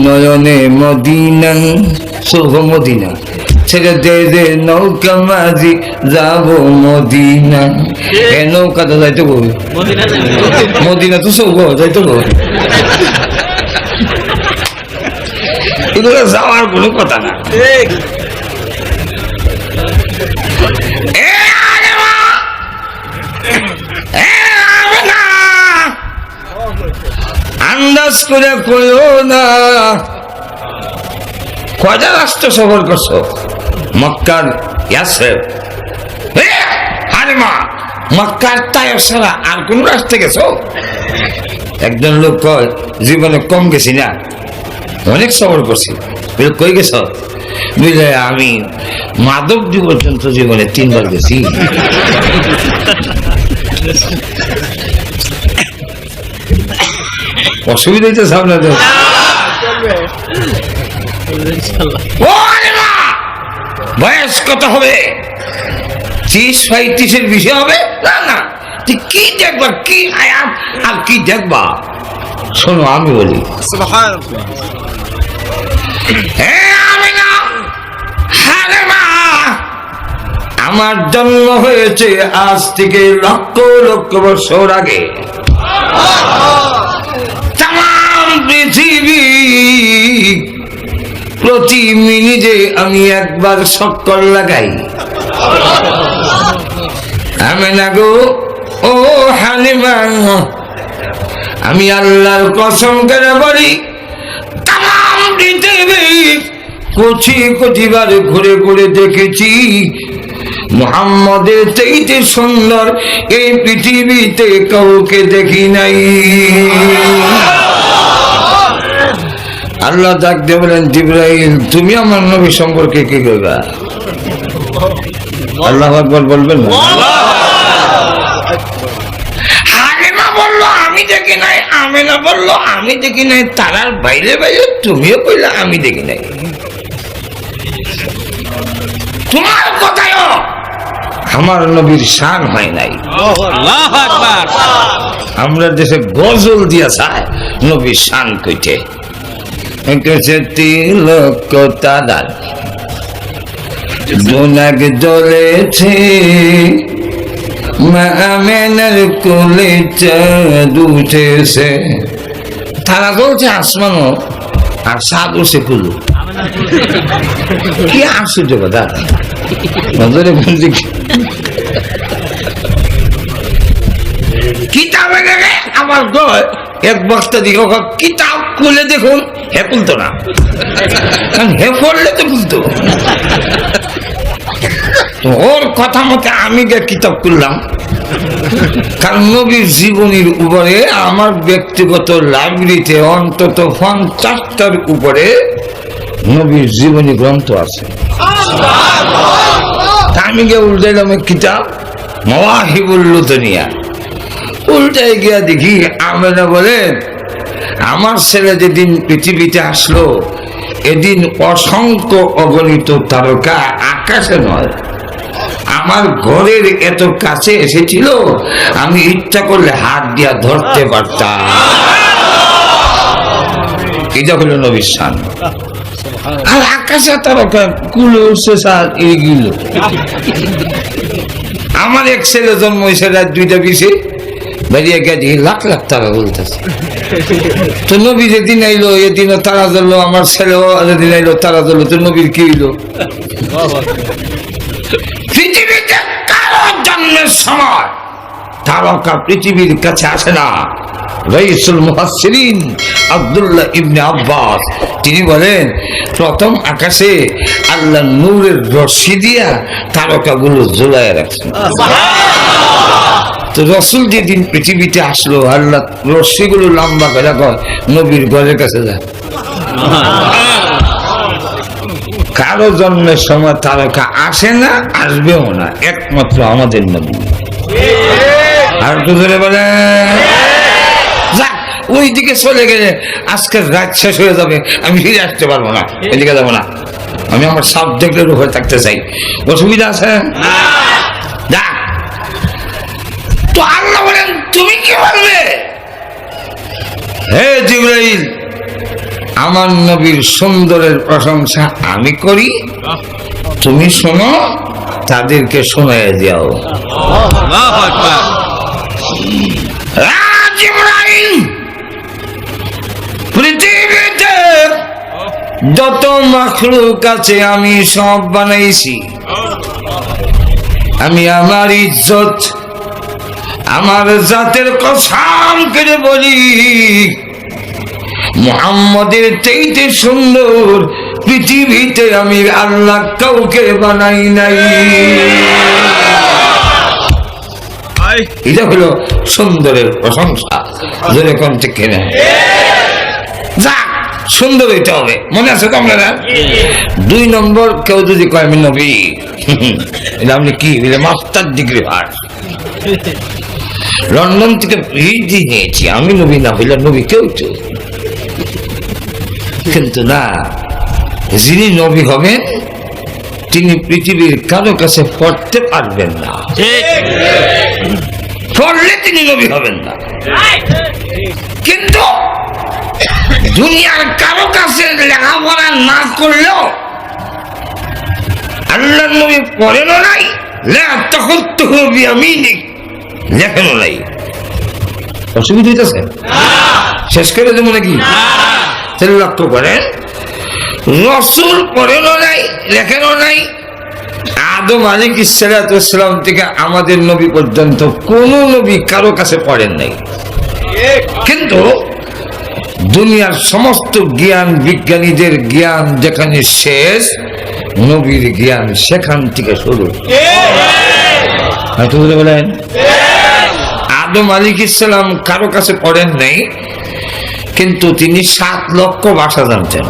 নয়নে মদিনা, শুভ মদিনা, ছেড়ে দে রে নৌকা মাঝি যাব মদিনা। এ নৌকাটা যাইতে বই মদিনা তো সৌভ যাইতে বই, এগুলো যাওয়ার কোনো কথা না। আন্দাজ করে কইও না। কয়টা রাষ্ট্র সফর করছো? মক্কার ইয়াসরিব, হারিমা মক্কার তায়েফ ছাড়া আর কোন রাস্তায় গেছো? একজন লোক কয় জীবনে কম গেছি না, অনেক সফর করছি। কই গেছ? বুঝলে আমি মাধবদী পর্যন্ত জীবনে 3 বার গেছি। অসুবিধা হইতে সামনে বয়স কত হবে? 30-35-এর বিষয় হবে না। না তুই কি দেখবা, কি আয়াত আর কি দেখবা? শোনো আমি বলি, আমার জন্ম হয়েছে আজ থেকে লক্ষ লক্ষ বছর আগে। তাম পৃথিবী প্রতি মিনিটে আমি একবার চক্কর লাগাই। আমি না গো ও হালিমা, আমি আল্লাহর কসম করে বলি, তাম পৃথিবী কোটি কোটিবার ঘুরে ঘুরে দেখেছি, মুহাম্মদের চাইতে সুন্দর এই পৃথিবীতে কাউকে দেখি নাই। আল্লাহ ডাক দিয়ে বলেন, জিবরাইল তুমি আমার নবী সম্পর্কে কি করবা? আল্লাহু আকবার বলবেন না? হালিমা বলল আমি দেখি নাই, আমেনা বলল আমি দেখি নাই, তারার বাইরে বাইরে তুমিও কইলা আমি দেখি নাই। তোমার কথায়ও আমার নবীর শান হয় নাই। আল্লাহু আকবার। আমরা দেশে গজল দিয়া চায় নবীর শান কইতে, তিলক তাদার জোনাক জ্বলেছে, মা আমেনার কোলে চাঁদ উঠেছে। তারা জ্বলছে আসমানও আর চাঁদ উঠছে কুলু। কি আশ্চর্য কথা! নজরে বলছি কিতাবে দেখে আমার গয় এক বক্তা দিকে কিতাব খুলে দেখুন, হে খুলতো না, হে পড়লে তো খুলতো। ওর কথা মতে আমি যে কিতাব খুললাম, কারণ নবীর জীবনীর উপরে আমার ব্যক্তিগত লাইব্রেরিতে অন্তত 50টার উপরে নবীর জীবনী গ্রন্থ আছে। আমি গিয়ে উল্টাইলাম কিতাব মাওয়াহিবুল লুদুনিয়া, উল্টাই গিয়া দেখি আমেনা বলেন, আমার ছেলে যেদিন পৃথিবীতে আসলো এদিন অসংখ্য অগণিত তারকা আকাশে নয় আমার ঘরের এত কাছে এসেছিল, আমি ইচ্ছা করলে হাত দিয়া ধরতে পারতাম। এটা হলো নবীর শান। আর আকাশে তারকা কুলো উঠছে স্যার এইগুলো। আমার এক ছেলে জন্ম হয়েছে রাত 2টা 20-এ, বেরিয়ে গিয়ে লাখ লাখ টাকা বলতেছে। তো নবী যেদিন আইলো এদিনও তারা জ্বললো, আমার ছেলেও যেদিন আইলো তারা জ্বললো, তো নবীর কি হইলো? পৃথিবীতে কারো জন্মের সময় তারকা পৃথিবীর কাছে আসে না। রাইসুল মুফাসসিরিন আব্দুল্লাহ ইবনে আব্বাস তিনি বলেন, প্রথম আকাশে আল্লাহ নূরের রশ্মি দিয়া তারকাগুলো ঝুলায় রাখছেন। তো রসুল যেদিন পৃথিবীতে আসলো, আল্লাহ রশ্মিগুলো লম্বা করে কয় নবীর ঘরের কাছে যায়। কারো জন্মের সময় তারকা আসে না, আসবেও না, একমাত্র আমাদের নবী। আর একটু ধরে বলে যা ওই দিকে চলে গেলে আজকের রাত শেষ হয়ে যাবে, আমি ফিরে আসতে পারবো না, এদিকে যাবো না, আমি আমার সাবজেক্টের উপরে থাকতে চাই। অসুবিধা আছে? যা। তো আল্লাহ বলেন তুমি কি বলবে? হে জিবরাইল, আমার নবীর সুন্দরের প্রশংসা আমি করি, তুমি শোনো, তাদেরকে শোনায় যাও। জিবরাইল, পৃথিবীতে যত মাখলুক আছে আমি সব বানাইছি। আমি আমার ইজ্জত, আমার জাতের কসম করে বলি, মুহাম্মদের চাইতে সুন্দর পৃথিবীতে আমি আল্লাহ কাউকে বানাই নাই। এটা হলো সুন্দরের প্রশংসা। যেরকম ঠিক কিনা? যাক, সুন্দর হইতে হবে, মনে আছে তো আপনারা? 2 নম্বর, কেউ যদি কয় আমি নবী, এটা আপনি কি মাস্টার ডিগ্রি পাস, লন্ডন থেকে পিএইচডি নিয়েছি, আমি নবী না হইলে নবী কেউ তো। কিন্তু না, যিনি নবী হবেন তিনি পৃথিবীর কারো কাছে পড়তে পারবেন না, পড়লে তিনি নবী হবেন না। কিন্তু দুনিয়ার কারো কাছে লেখাপড়া না করলেও আল্লাহ নবী পড়েনও নাই, তখন তো হবি আমি লেখেনও নাই। অসুবিধা হইতেছে? শেষ করে দেবো নাকি? লক্ষ্য করেন, রসুল পড়েনও নাই, লেখেনও নাই। আদম আলাইহিস সালাম থেকে আমাদের নবী পর্যন্ত কোন নবী কারো কাছে পড়েন নাই। কিন্তু দুনিয়ার সমস্ত জ্ঞান, বিজ্ঞানীদের জ্ঞান যেখানে শেষ, নবীর জ্ঞান সেখান থেকে শুরু। বলেন, আদম আলাইহিস সালাম কারো কাছে পড়েন নাই, কিন্তু তিনি 7 লক্ষ ভাষা জানতেন।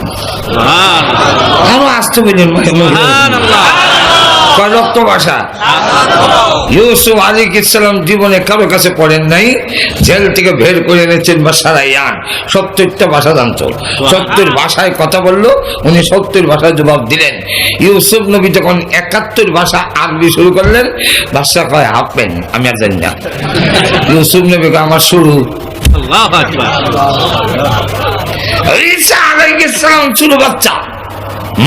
আরো আসতে বললেন, কয় লক্ষ ভাষা? ইউসুফ আলাইহিস সালাম জীবনে কারো কাছে পড়েন নাই, জেল থেকে বের করে এনেছেন বাসারাইয়ান, 70টা ভাষা জানত। 70 ভাষায় কথা বললো, উনি 70 ভাষায় জবাব দিলেন। ইউসুফ নবী যখন 71 ভাষা আরবি শুরু করলেন, বাদশা কয় হাফেন, আমি আর জানি না। ইউসুফ নবী আমার শুরু। ঈসা আলাইহিস সালাম ছোট বাচ্চা,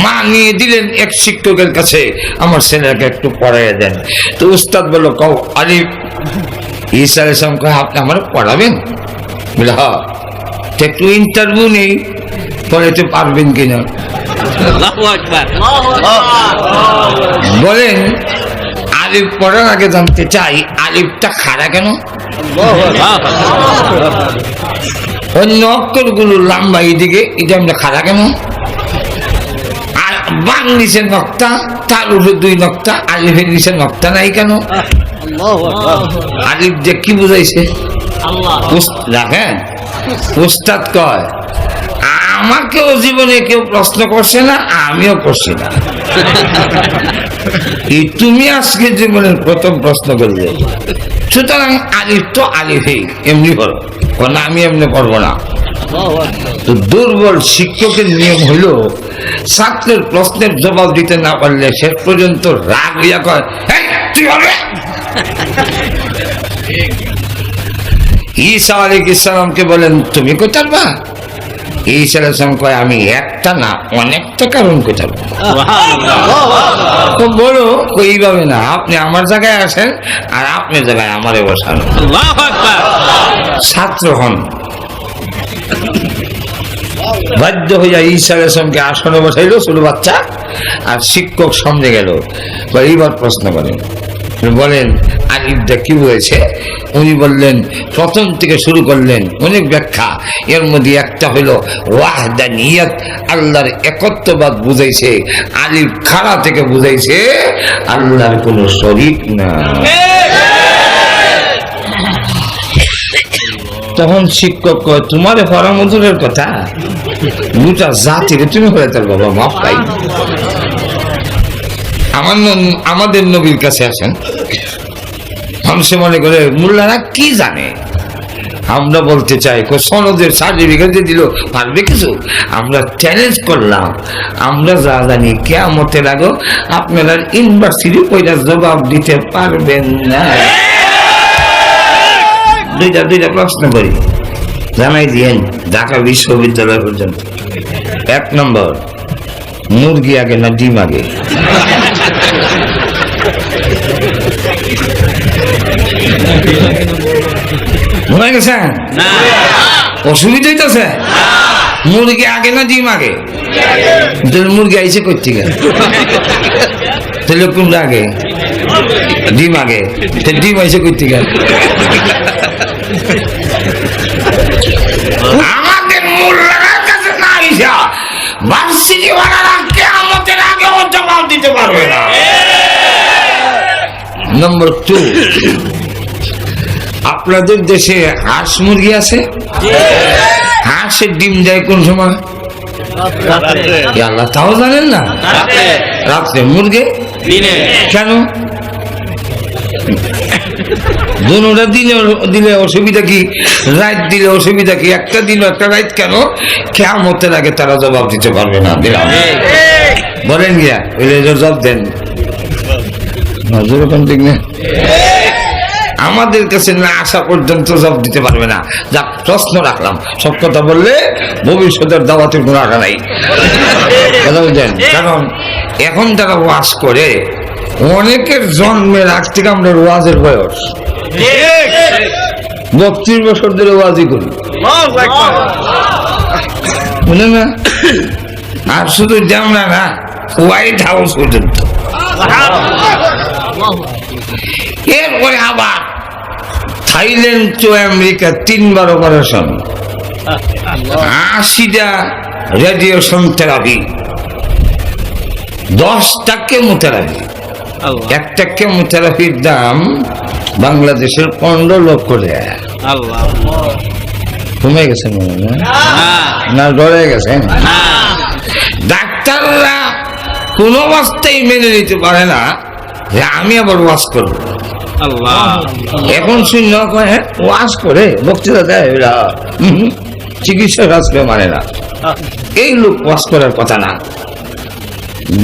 মা নিয়ে দিলেন এক শিক্ষকের কাছে, আমার ছেলেকে একটু পড়াইয়া দেন। তো উস্তাদ বলল কও আলিফ। ঈসা আলাইহিস সালাম কয় আপনি আমার পড়াবেন? বলে হ্যাঁ। একটু ইন্টারভিউ নেই, পড়াইতে পারবেন কিনা? বলেন আলিফ পড়ার আগে জানতে চাই আলিফটা খাড়া কেন? অন্য অক্ষরগুলো লম্বা এইদিকে, এটা আমরা খাড়া কেন? আর বাং নিচের নক্তা, তার উপরে 2 নক্তা, আলিফের নিচের নক্তা নাই কেন? আলিফ যে কি বুঝাইছে? দেখেন, উস্তাদ কয় আমাকেও জীবনে কেউ প্রশ্ন করছে না, আমিও করছি না। তুমি আজকে জীবনের প্রথম প্রশ্ন করলে, সুতরাং আলিফ তো আলিফেই, এমনি করো না, আমি এমনি করবো না। তো দুর্বল শিক্ষকের নিয়ম হলো, ছাত্রের প্রশ্নের জবাব দিতে না পারলে শেষ পর্যন্ত রাগ হইয়া কয় তুই হবে। ঈসা আলাইহিস সালামকে বলেন তুমি কোথায় বা? ঈসা আলাইহিস সালাম কয় আমি একটা না অনেকটা কারণ কোথাও তো বলো এইভাবে না, আপনি আমার জায়গায় আসেন আর আপনার জায়গায় আমারে বসান, ছাত্র হন। বাধ্য হইয়া ঈসা আলাইহিস সালামকে আসনে বসাইলো ছোট বাচ্চা, আর শিক্ষক সামনে গেল, এইবার প্রশ্ন করেন, বলেন আলিফটা কি বলেছে? উনি বললেন, প্রথম থেকে শুরু করলেন অনেক ব্যাখ্যা, এর মধ্যে একটা হইল ওয়াহদানিয়ত, আল্লাহর একত্ববাদ বুঝাইছে। আলিফ খাড়া থেকে বুঝাইছে আল্লাহর কোনো শরীক না। তখন শিক্ষক কয়, তোমারে ফরামদুরের কথা দুটা জাতিরে তুমি হয়ে তার বাবা মাফ পাই। আমাদের নবীর কাছে আসেন, হামসে মনে করে মোল্লারা কি জানে। আমরা বলতে চাই সনদের সার্টিফিকেট দিল, পারবে কিছু? আমরা চ্যালেঞ্জ করলাম, আমরা যা জানি কিয়ামতের আগে আপনারা ইউনিভার্সিটি কইরা জবাব দিতে পারবেন না। দুইটা প্রশ্ন করি, জানাই দিয়েন ঢাকা বিশ্ববিদ্যালয় পর্যন্ত। 1 নম্বর, মুরগি আগে না ডিম আগে? মনে গেছেন? অসুবিধা হইতেছে? মুরগি আগে না ডিম আগে? মুরগি আইসে করতে গেল, তাহলে কোনটা আগে? ডিম আগে। ডিম আইসে করতে গেল। আমাদের মোল্লার কাছে না আইসা ভার্সিটি ওয়ালারা কিয়ামতের আগেও জবাব দিতে পারবে না। নম্বর 2, আপনাদের দেশে হাঁস মুরগি আছে? হাঁসের ডিম দেয় কোন সময়? আল্লাহ তাও জানেন না? রাত্রে। মুরগি কেন? দুটা দিনে দিলে অসুবিধা কি, রাত দিলে অসুবিধা কি? একটা দিন একটা রাত কেন? কিয়ামতের আগে তারা জবাব দিতে পারবে না। দিলাম, বলেন গিয়া জবাব দেন। ঠিক না? আমাদের কাছে না আসা পর্যন্ত জবাব দিতে পারবে না। যা প্রশ্ন রাখলাম, সব কথা বললে ভবিষ্যতের দাওয়াতের কোনো আশা নাই। কথা বুঝলেন? কারণ এখন তারা ওয়াজ করে, অনেকের জন্মের আগ থেকে আমরা ওয়াজের বয়স 32 বছর ধরে ওয়াজই করি, বুঝলেন না? আর শুধু আমরা না, হোয়াইট হাউস পর্যন্ত। এরপরে আবার থাইল্যান্ড টু আমেরিকা 3 বার অপারেশন, 80টা রেডিয়েশন থেরাপি, 10টা কেমোথেরাপি। একটা কেমোথেরাপির দাম বাংলাদেশের 15 লক্ষ টাকা। কমে গেছে না ডরে গেছে? ডাক্তাররা কোন অবস্থায় মেনে নিতে পারে না যে আমি আবার ওয়াজ করবো। এখন শূন্য ওয়াজ করে বক্তৃতা দেয়, এরা চিকিৎসা শাস্ত্র মানে না। এই লোক ওয়াজ করার কথা না।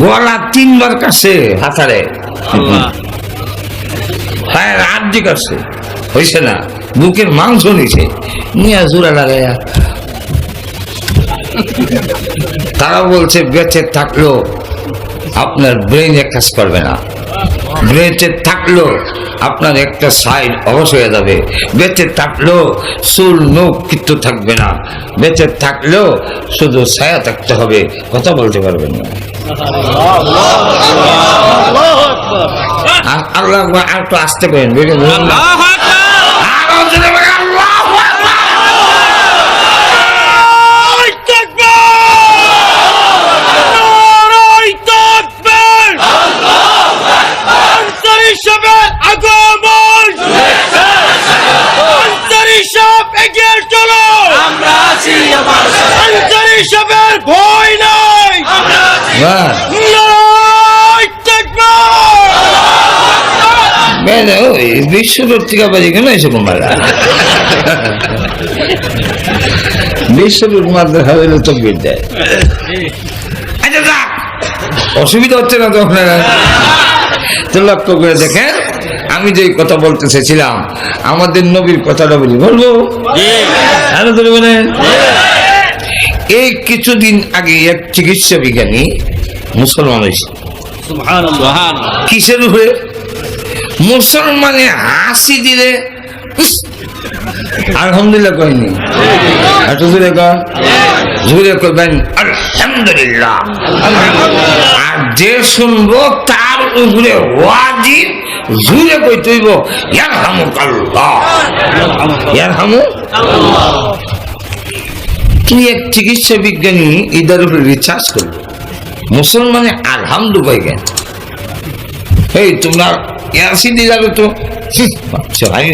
গলা 3 বার কাছে হাতারে, পায়ের আড্ডি কাটছে, হয়েছে না? বুকের মাংস নিছে, নিয়ে জোড়া লাগাইয়া তারা বলছে বেঁচে থাকলেও আপনার ব্রেইনে কাজ করবে না, বেঁচে থাকলেও আপনার একটা সাইড অবশ হয়ে যাবে, বেঁচে থাকলেও চুল নখ কিচ্ছু থাকবে না, বেঁচে থাকলেও শুধু ছায়া থাকতে হবে, কথা বলতে পারবেন না। আল্লাহ আর একটু আসতে করেন, ভয় নাই। বিশ্ব পত্রিকা বাড়ি কেন এসে কুমারা বিশ্বরূপ মারতে হবে তকবির দেয়। আচ্ছা, অসুবিধা হচ্ছে না তো আপনারা? তো লক্ষ্য করে দেখেন, আমি যে কথা বলতে চেয়েছিলাম, আমাদের নবীর কথাটা বলবো এই কিছুদিন আগে এক চিকিৎসা বিজ্ঞানী মুসলমান হয়েছে। কিসের উপরে? মুসলমানে হাসি দিলে আলহামদুলিল্লাহ কয়নি, এত জোরে কর, জোরে করবেন আলহামদুলিল্লাহ। আর যে শুনবো তার উপরে ওয়াজিব জোরে কইতে হইব ইয়ারহামুকাল্লাহ, ইয়ারহামুকাল্লাহ। তুই এক চিকিৎসা বিজ্ঞানী এটার উপরে রিসার্চ করলো, মুসলমানে আলহামদু কই গেন, এই তোমরা ইয়াসি দিলাবে তো আমি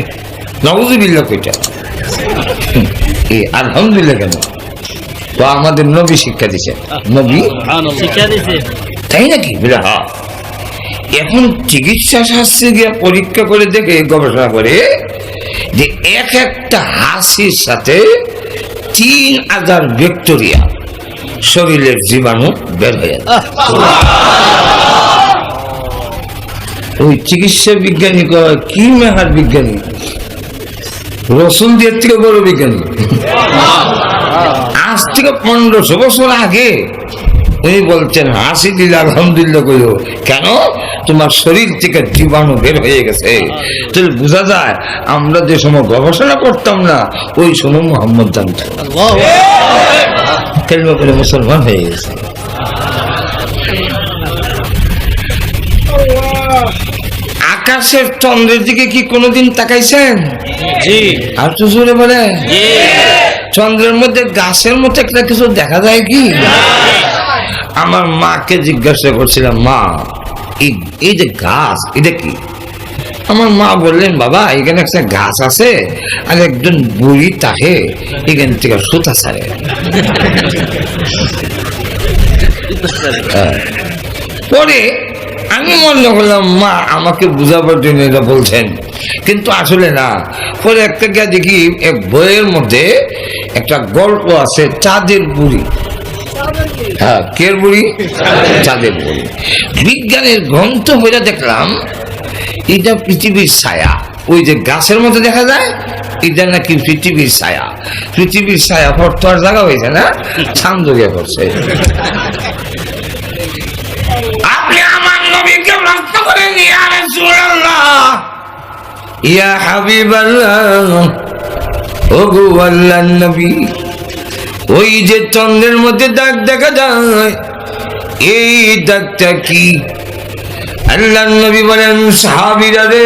নওয়াজুবিল্লাহ কইটা এই আলহামদুলিল্লাহ কেন? তো আমাদের নবী শিক্ষা দিছে, নবী শিক্ষা দিছে, তাই নাকি? বলে হ্যাঁ। এখন চিকিৎসা শাস্ত্রে গিয়ে পরীক্ষা করে দেখে, গবেষণা করে যে এক একটা হাসির সাথে 3000 ব্যাকটেরিয়া শরীরের জীবাণু বের হয়ে যায়। ওই চিকিৎসা বিজ্ঞানী কি মেহার বিজ্ঞানী, রসুল দিয়ে থেকে বড় বিজ্ঞানী। আজ থেকে 1500 বছর আগে উনি বলছেন হাসি দিলে আলহামদুলিল্লাহ কইও, কেন? তোমার শরীর থেকে জীবাণু বের হয়ে গেছে। তাহলে বোঝা যায় আমরা যে সময় গবেষণা করতাম না, ওই সময় মোহাম্মদ জানতেন, কালিমা পড়ে মুসলমান হয়ে গেছে। আকাশের চন্দ্রের দিকে কি কোনোদিন তাকাইছেন? জি। আর তো জোরে বলে, জি। চন্দ্রের মধ্যে গাছের মতো একটা কিছু দেখা যায় কি? আমার মাকে জিজ্ঞাসা করছিলাম, মা এই যে গাছ এটা কি? আমার মা বললেন, বাবা এখানে একটা গাছ আছে আর একজন বুড়ি তাকে এখান থেকে সুতা ছাড়ে। পরে আমি মনে করলাম মা আমাকে বুঝাবার জন্য এটা বলছেন, কিন্তু আসলে না। পরে একটা গিয়ে দেখি এক বইয়ের মধ্যে একটা গল্প আছে, চাঁদের বুড়ি। হ্যাঁ, কের বুড়ি? চাঁদের বুড়ি। বিজ্ঞানের গ্রন্থ হয়ে দেখলাম এটা পৃথিবীর ছায়া, ওই যে গাছের মধ্যে দেখা যায় এটা নাকি পৃথিবীর ছায়া। পৃথিবীর ছায়া পড়তে আর জায়গা হয়েছে না, ছান্দ গিয়ে পড়ছে। আপনি আমার নবীকে প্রশ্ন করেন, ইয়া রাসূলুল্লাহ, ইয়া হাবিবাল্লাহ, ওগো আল্লাহর নবী, ওই যে চন্দ্রের মধ্যে দাগ দেখা যায়, এই দাগটা কি? আল্লাহর নবী বলেন, সাহাবীরা রে,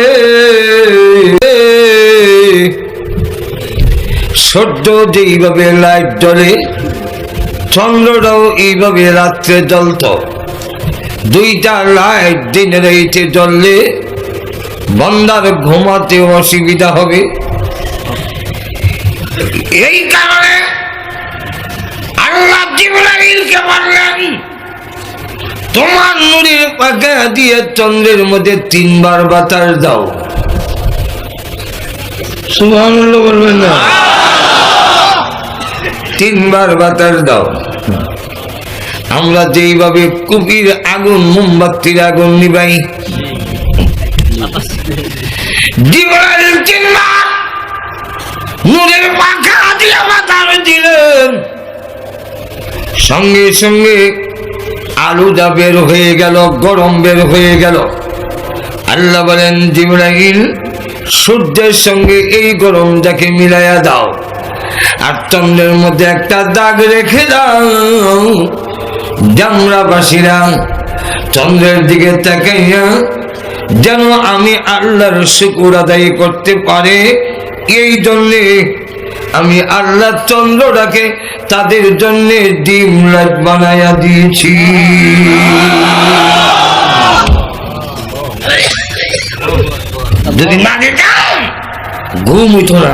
সূর্য যেইভাবে লাইট জ্বলে, চন্দ্রটাও এইভাবে রাত্রে জ্বলত। দুইটা লাইট দিনে রাইতে জ্বললে বান্দার ঘুমাতে অসুবিধা হবে। এই কারণে আল্লাহ জিবরাইলকে বললেন, তোমার নূরের পাখা দিয়ে চন্দ্রের মধ্যে 3 বার বাতাস দাও। সুবহানাল্লাহ বলবেন না? 3 বার বাতাস দাও। আমরা যেইভাবে কুপির আগুন, মোমবাতির আগুন নিবাই, জিবরাইল 3 বার নূরের পাখা দিয়ে বাতাস দিলেন। সঙ্গে সঙ্গে আলুটা বের হয়ে গেল, গরম বের হয়ে গেল। আল্লাহ বলেন, জিবরাইল সূর্যের সঙ্গে এই গরমটাকে মিলাইয়া দাও, আর চন্দ্রের মধ্যে একটা দাগ রেখে দাও। জামরাবাসীরা চন্দ্রের দিকে তাকাইয়া যেন আমি আল্লাহর শুকর আদায় করতে পারে, এই জন্যে আমি আল্লাহ চন্দ্রটাকে তাদের জন্য ডিম লাইট বানাইয়া দিয়েছি। যদি না দিতাম ঘুম হইতো না।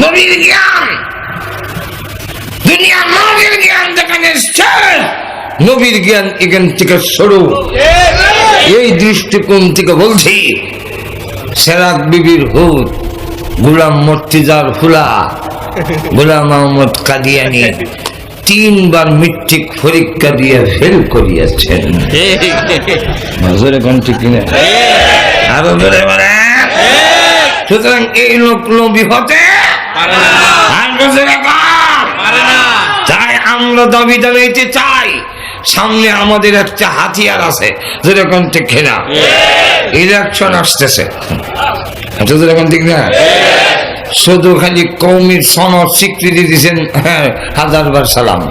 নবীর জ্ঞান, দুনিয়া নবীর জ্ঞান যেখানে শেষ, নবীর জ্ঞান এখান থেকে শুরু। এই দৃষ্টিকোণ থেকে বলছি, সেরাক বিবির হুদ, গোলাম মর্তুজার ফুলা, গোলাম মোহাম্মদ কাদিয়ানী 3 বার মেট্রিক পরীক্ষা দিয়ে ফেল করিয়াছেন। ঠিক কিনা? আরো ধরে সুতরাং এই লোক নবী হতে পারে না, আর বলছে না পারে না। তাই আমরা দাবি দাবাইতে চাই সামনে আমাদের একটা হাতিয়ার আছে যেরকম ঠিক না ইলেকশন আসতেছে যেরকম ঠিক না শুধু খালি কৌমির সনদ স্বীকৃতি দিচ্ছেন, হ্যাঁ, 1000 সালাম,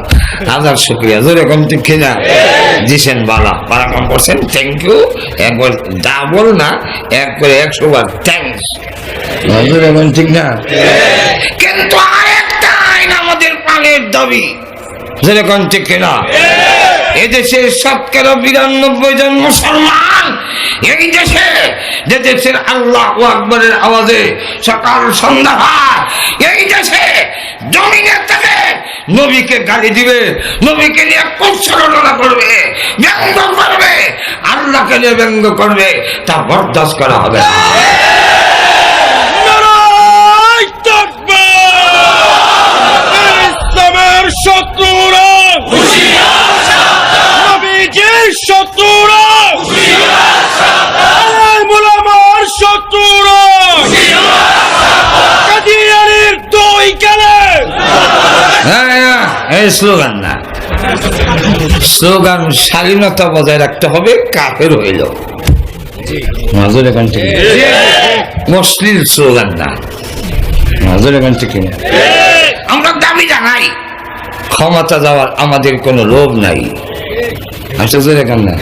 1000 শুক্রিয়া, যেরকম ঠিক না দিছেন, বালা বারাকাম করছেন, থ্যাংক ইউ, একবার ডাবল না একবার 100 বার থ্যাংকস, যেরকম ঠিক না। কিন্তু আরেকটা আইন আমাদের প্রাণের দাবি, যেরকম ঠিক না। এদেশের 92 জন মুসলমান এই দেশে, যে দেশের আল্লাহু আকবারের আওয়াজে সকাল সন্ধ্যা হয়, এই দেশে জমিনের থেকে নবীকে গালি দিবে, নবীকে নিয়ে কুৎসরণা করবে, ব্যঙ্গ করবে, আল্লাহকে নিয়ে ব্যঙ্গ করবে, তা বরদাস্ত করা হবে না। নারায়ে তাকবীর! ইসলামের শত্রুরা নবীজির শত্রুরা, আলেম ওলামার শত্রুরা, কাদিয়ানীর দুই কালে। এই স্লোগান না, স্লোগান শালীনতা বজায় রাখতে হবে, কাফের হইল নজর এখন ঠিক মুসলিম স্লোগান না, নজর এখন ঠিক না। আমরা দাবি জানাই ক্ষমতা যাওয়ার আমাদের কোনো লোভ নাই, আসলে এখন না।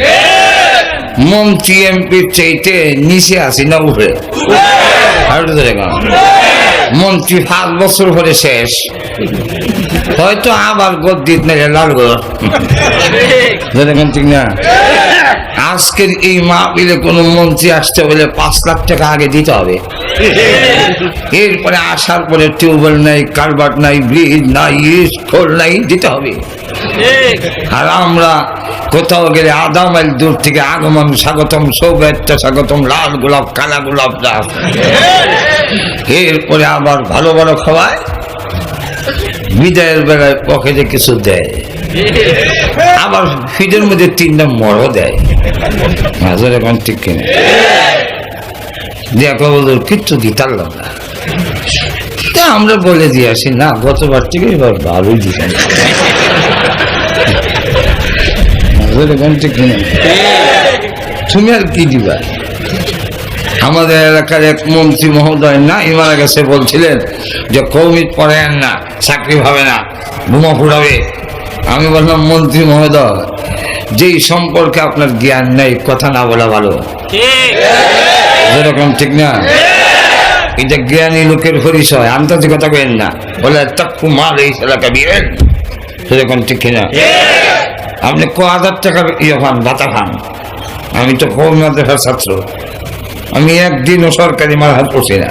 মন্ত্রী এমপির চাইতে নিচে আসি না উপরে, মন্ত্রী 5 বছর পরে শেষ, হয়তো আবার গদ্দিত নেই লাগবে, ঠিক না। আজকের এই মাহফিলে কোনো মন্ত্রী আসতে হলে 5 লাখ টাকা আগে দিতে হবে, এরপরে আসার পরে টিউবওয়েল নাই, কালভার্ট নাই, ব্রিজ নাই, স্কুল নাই, দিতে হবে। আর আমরা কোথাও গেলে আধা মাইল দূর থেকে আগমন স্বাগতম, সৌভাগ্য স্বাগতম, লাল গোলাপ, কালা গোলাপ দাস, এরপরে আবার ভালো ভালো খাওয়ায়, বিদায়ের বেলায় পকেটে কিছু দেয়, আবার ফিডের মধ্যে 3টা মরও দেয়, হাজার এখন ঠিক কিনা দিয়া বল কিচ্ছু দিতারলাম না। তা আমরা বলে দিয়ে আসি না, গতবার থেকে এবার ভালোই দিচ্ছেন, তুমি আর কি দিবা। আমাদের এলাকার এক মন্ত্রী মহোদয় না মারা গেছে, বলছিলেন যে কৌমিদ পড়েন না, চাকরি হবে না, বোমা ফুটাবে। আমি বললাম মন্ত্রী মহোদয়, যেই সম্পর্কে আপনার জ্ঞান নেই, কথা না বলা ভালো, যেরকম ঠিক না। এটা জ্ঞানী লোকের পরিচয়, আন্তর্জাতিকতা করেন না, বলে তক্কু মাল এই এলাকা বিয়েন, সেরকম ঠিক কিনা। আপনি 1000 টাকার ইয়ে খান, ভাতা খান, আমি তো কৌমি মাদ্রাসার ছাত্র, আমি একদিনও সরকারি মার পড়ছি না।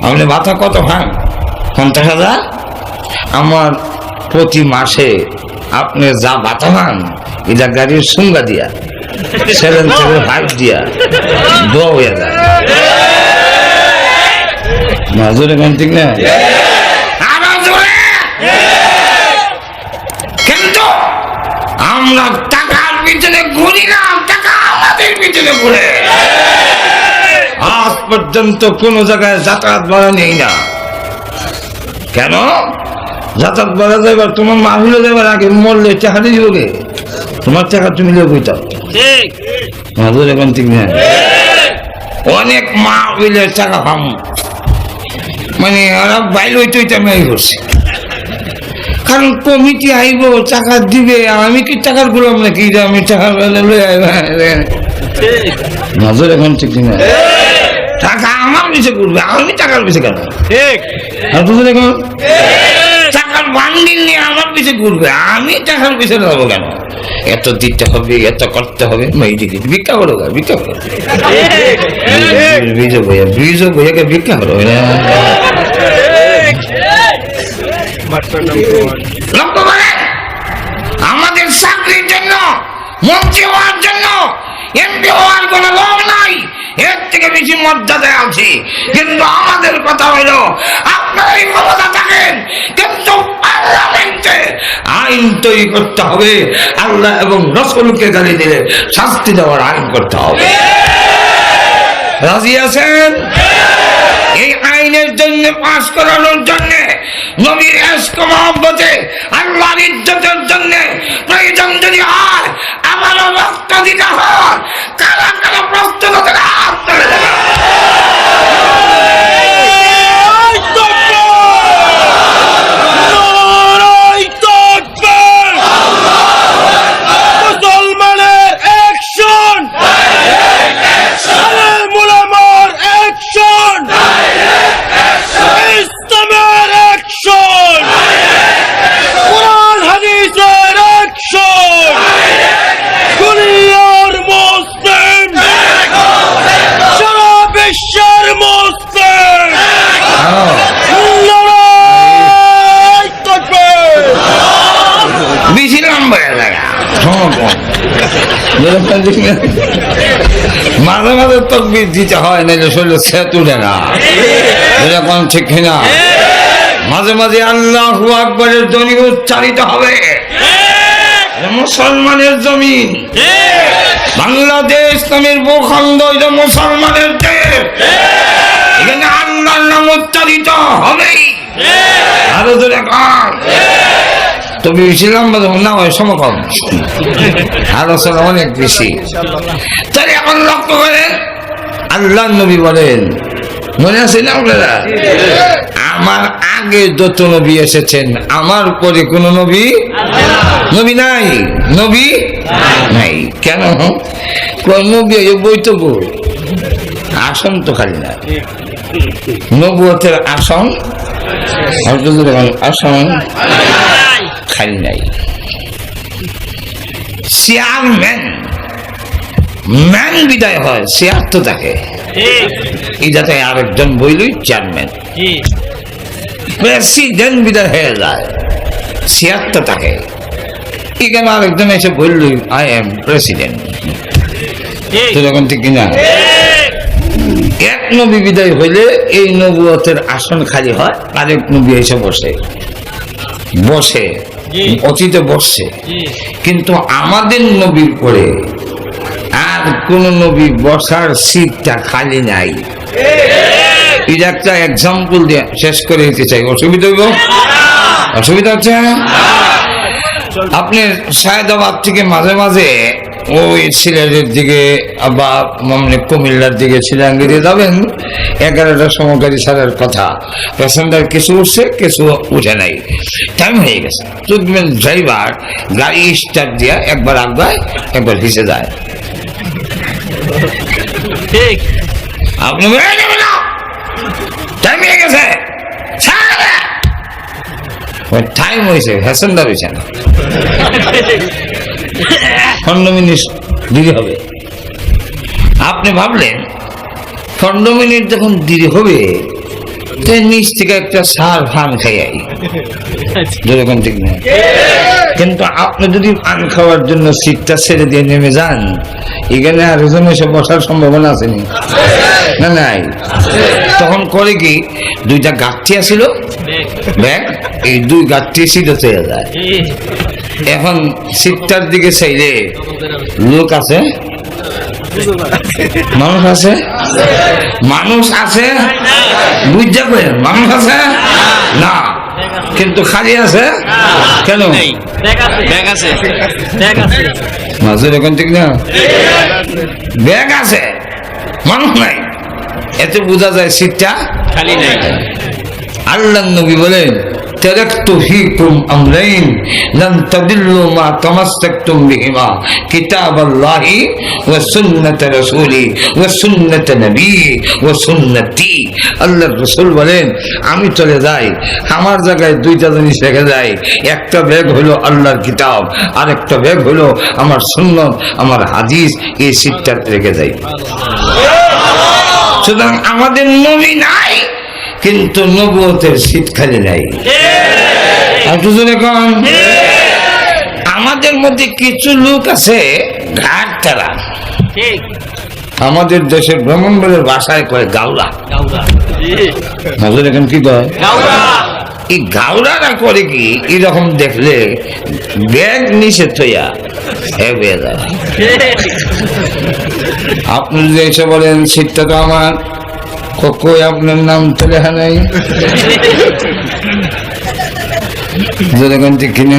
আপনি ভাতা কত খান? 50,000। আমার প্রতি মাসে আপনি যা ভাতা খান, এটা গাড়ির সুঙ্গা দিয়া, 775 দিয়া দোয়া হয়ে যায়, মাজুরে কোন ঠিক না। কিন্তু আমরা টাকার পিছনে ঘুরি না, টাকা আমাদের পিছনে ঘুরে। আজ পর্যন্ত কোন জায়গায় যাতায়াত ভাড়া নেই না, কেন? যাতায়াত ভাড়া যাইবার, তোমার মাহিলে যাবার আগে মরলে টাকা দিয়ে দিবে, তোমার টাকা তুমি লোক ঠিক মাজুরে কোন ঠিক না। অনেক মা হইলে টাকা পাম, মানে ওরা বাইল হইতে হইতে আমি করছি, কারণ কমিটি আইব টাকা দিবে, আমি কি টাকার গুলাম নাকি, আমি টাকার নজর এখন ঠিক না। টাকা আমার পিছিয়ে ঘুরবে, আমি টাকার পিছিয়ে কেন? ঠিক। এখন টাকার বান্ডিল নিয়ে আমার পিছিয়ে ঘুরবে, আমি টাকার পিছিয়ে যাবো কেন? এত দিতে হবে, এত করতে হবে, ভিক্ষা করো, ভিক্ষা করো, বীজ বইয়াকে ভিক্ষা করো। আমাদের চাকরির জন্য, মন্ত্রী হওয়ার জন্য, এমপি হওয়ার কোন লোভ নাই, এর থেকে বেশি মর্যাদায় আছি। কিন্তু আমাদের কথা হইল, আপনারাই ক্ষমতা থাকেন, কিন্তু পার্লামেন্টে আইন তৈরি করতে হবে, আল্লাহ এবং রাসূলকে গালি দিলে শাস্তি দেওয়ার আইন করতে হবে। রাজি আছেন? এই আইনের জন্য পাশ করানোর জন্য নবীর ইশক মহব্বতে আল্লাহর ইজ্জতের জন্য প্রয়োজন যদি হয় আমারও রক্ত দিতে হয়। কারা কারা প্রস্তুত তারা হাত তুলে দেবে। মুসলমানের অ্যাকশন, মুলামার অ্যাকশন, ইসলামের অ্যাকশন, কোরআন হাদিসের অ্যাকশন, দুনিয়ার মুসলিম, সারা বিশ্বের মুসলিম, লড়াই তাকবীর। বেশি নম্বরের জায়গা মাঝে মাঝে তকবির দিতে হয়, নাহলে শরীরে সেতু না, এরকম ঠিক কিনা? মাঝে মাঝে আল্লাহু আকবারের ধ্বনি উচ্চারিত হবে। মুসলমানের জমিন বাংলাদেশ নামের ভূখণ্ড, এটা মুসলমানের দেশ, এখানে আল্লাহর নাম উচ্চারিত হবেই। আরো ধরে কান তবে ছিলাম না হয় সমকম, আলোচনা অনেক বেশি। তাহলে এখন লক্ষ্য করেন আল্লাহ নবী বলেন, মনে আছে না আপনারা? আমার আগে যত নবী এসেছেন আমার পরে কোন নবী নবী নাই, নবী নাই। কেন? নবী বই তো বই, আসন তো খালি না, নবুয়তের আসন আসন খালি নাই। চেয়ারম্যান ম্যান বিদায় হয়, চেয়ার তো থাকে, এই যাতে আরেকজন বইলই চেয়ারম্যান। প্রেসিডেন্ট বিদায় হয়ে যায়, চেয়ার তো থাকে, এখানে আরেকজন এসে বললই আই এম প্রেসিডেন্ট। তখন ঠিক কিনা? এক নবী বিদায় হইলে এই নবুয়তের আসন খালি হয়, আরেক নবী এসে বসে বসে অতীতে বসছে। কিন্তু আমাদের নবীর পরে আর কোন নবী বসার সিটটা খালি নাই। এটা একটা এক্সাম্পল দিয়ে শেষ করে দিতে চাই। অসুবিধা হইব? অসুবিধা হচ্ছে? আপনি সায়দাবাদ থেকে মাঝে মাঝে ওই সিলেটের দিকে বা কুমিল্লার দিকে শিলাঙ্গিরে যাবেন, 11টার সময় গাড়ি ছাড়ার কথা, প্যাসেঞ্জার কিছু উঠছে কিছু উঠে নাই, টাইম হয়ে গেছে। দেখবেন ড্রাইভার গাড়ি স্টার্ট দিয়ে একবার আগায় একবার হিসে যায়। আপনি টাইম হয়ে গেছে, টাইম হয়েছে, প্যাসেঞ্জার হয়েছে না, 15 মিনিট দেরি হবে। আপনি ভাবলেন 15 মিনিট যখন দেরি হবে নিচ থেকে একটা সার ফান খাই, যেরকম ঠিক না। কিন্তু আপনি যদি পান খাওয়ার জন্য সিটটা ছেড়ে দিয়ে নেমে যান, এখানে আরেকজন এসে বসার সম্ভাবনা আছে না? নাই। তখন করে কি, দুইটা গাঠি আছিল ব্যাগ, এই দুই গাঠি সিটে চলে যায়। এখন সিটটার দিকে চাইলে লোক আছে, মানুষ আছে, মানুষ আছে, বুঝতে পারেন মানুষ আছে না, কিন্তু খালি আছে কেন? মাঝে এখন ঠিক না, ব্যাগ আছে মানুষ নাই, এতে বোঝা যায় সিটটা খালি নাই। আল্লাহ নবী বলেন, تركت فيكم أمرين لن تضلوا ما تمسكتم بهما كتاب الله وسنة رسوله وسنة نبيه وسنتي। আল্লাহর রাসূল বলেন, আমি চলে যাই, আমার জায়গায় দুইটা জিনিস রেখে যাই, একটা ব্যাগ হলো আল্লাহর কিতাব, আর একটা ব্যাগ হলো আমার সুন্নাত, আমার হাদিস, এই সিটটা রেখে যাই। সুতরাং আমাদের নবী নাই, কিন্তু নবুয়তের সিট খালি নাই। আমাদের মধ্যে কিছু লোক আছে ঘাট তারা, আমাদের দেশের ব্রাহ্মণবাড়ির ভাষায় কয় গাওরা। এখন কি কয়? এই গাওরারা করে কি, এরকম দেখলে ব্যাগ নিচে থইয়া এ বেদার, আপনি যদি এসে বলেন সিটটা তো আমার, কই আপনার নাম তো লেখা নাই, ঠিক কিনা?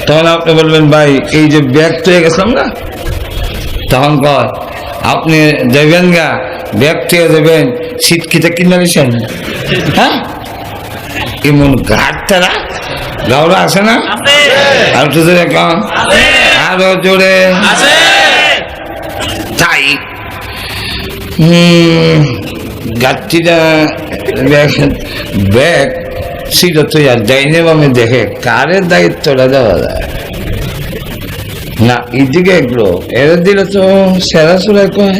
তখন আপনি বলবেন ভাই এই যে ব্যাগ তো গেছিলাম না, তখন কয় আপনি দেবেন গা, ব্যাগ থেকে দেবেন, শীত খিতে কিনে দিয়েছেন? হ্যাঁ, এমন ঘাট তারা গাওরা আছে না? আর তো জোরে কন, আরো জোরে। তাই গাছটিটা ব্যাগ সিটা তো আর যাইনি, আমি দেখে কারের দায়িত্বটা দেওয়া যায় না। এইদিকে এগুলো এর দিলে তো সেরা সুরাই কয়,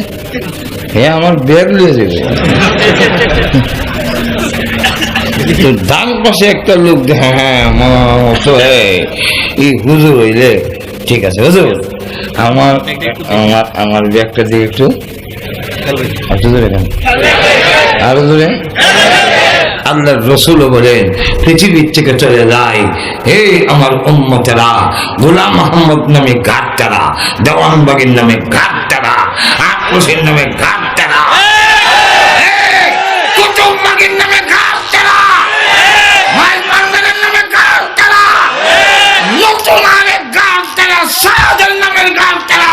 হ্যাঁ আমার ব্যাগ লিয়ে দেবে। তো ডান পাশে একটা লোক দেখে, হ্যাঁ তো এই হুজুর হইলে ঠিক আছে, হুজুর আমার আমার আমার ব্যাগটা দিয়ে একটু আরো দূরে। আল্লাহর রাসূলও বলেন পৃথিবীর থেকে চলে যায়, হে আমার উম্মতেরা, গোলাম মোহাম্মদ নামে ঘাটতারা, দেওয়ানবাগের নামে ঘাটতারা, আক্রোশের নামে ঘাটতারা, কুতুববাগের নামে ঘাটতারা, মাইলবান্দারের নামে ঘাটতারা, নতুন আরেক ঘাটতারা, সাদের নামের ঘাটতারা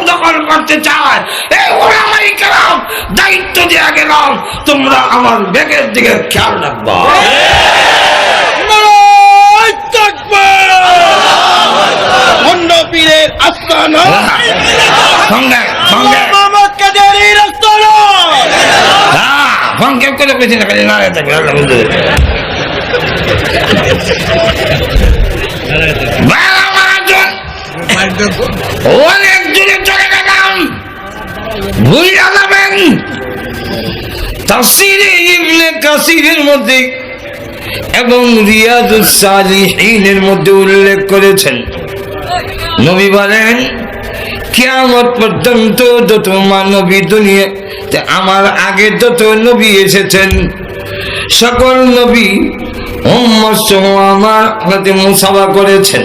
দখল করতে চায়। এই ওলামায়ে কেরাম দায়িত্ব দিয়ে গেলাম, তোমরা আমার ব্যাগের দিকে খেয়াল রাখবা। পীরের আস্তানা, সঙ্গে সঙ্গে মোহাম্মদ কাদেরীর আস্তানা। সংক্ষেপ করে পেছি না, খালি নাড়ে থাকবে। অনেক দূরে চলে গেলাম, ভুইলা যাবেন। তাফসীরে ইবনে কাসীরের মধ্যে এবং রিয়াদুস সালিহিনের মধ্যে উল্লেখ করেছেন, নবী বলেন কিয়ামত পর্যন্ত যত মানবী দুনিয়াতে আমার আগে যত নবী এসেছেন, সকল নবী উম্মত সহ আমার সাথে মুসাফা করেছেন।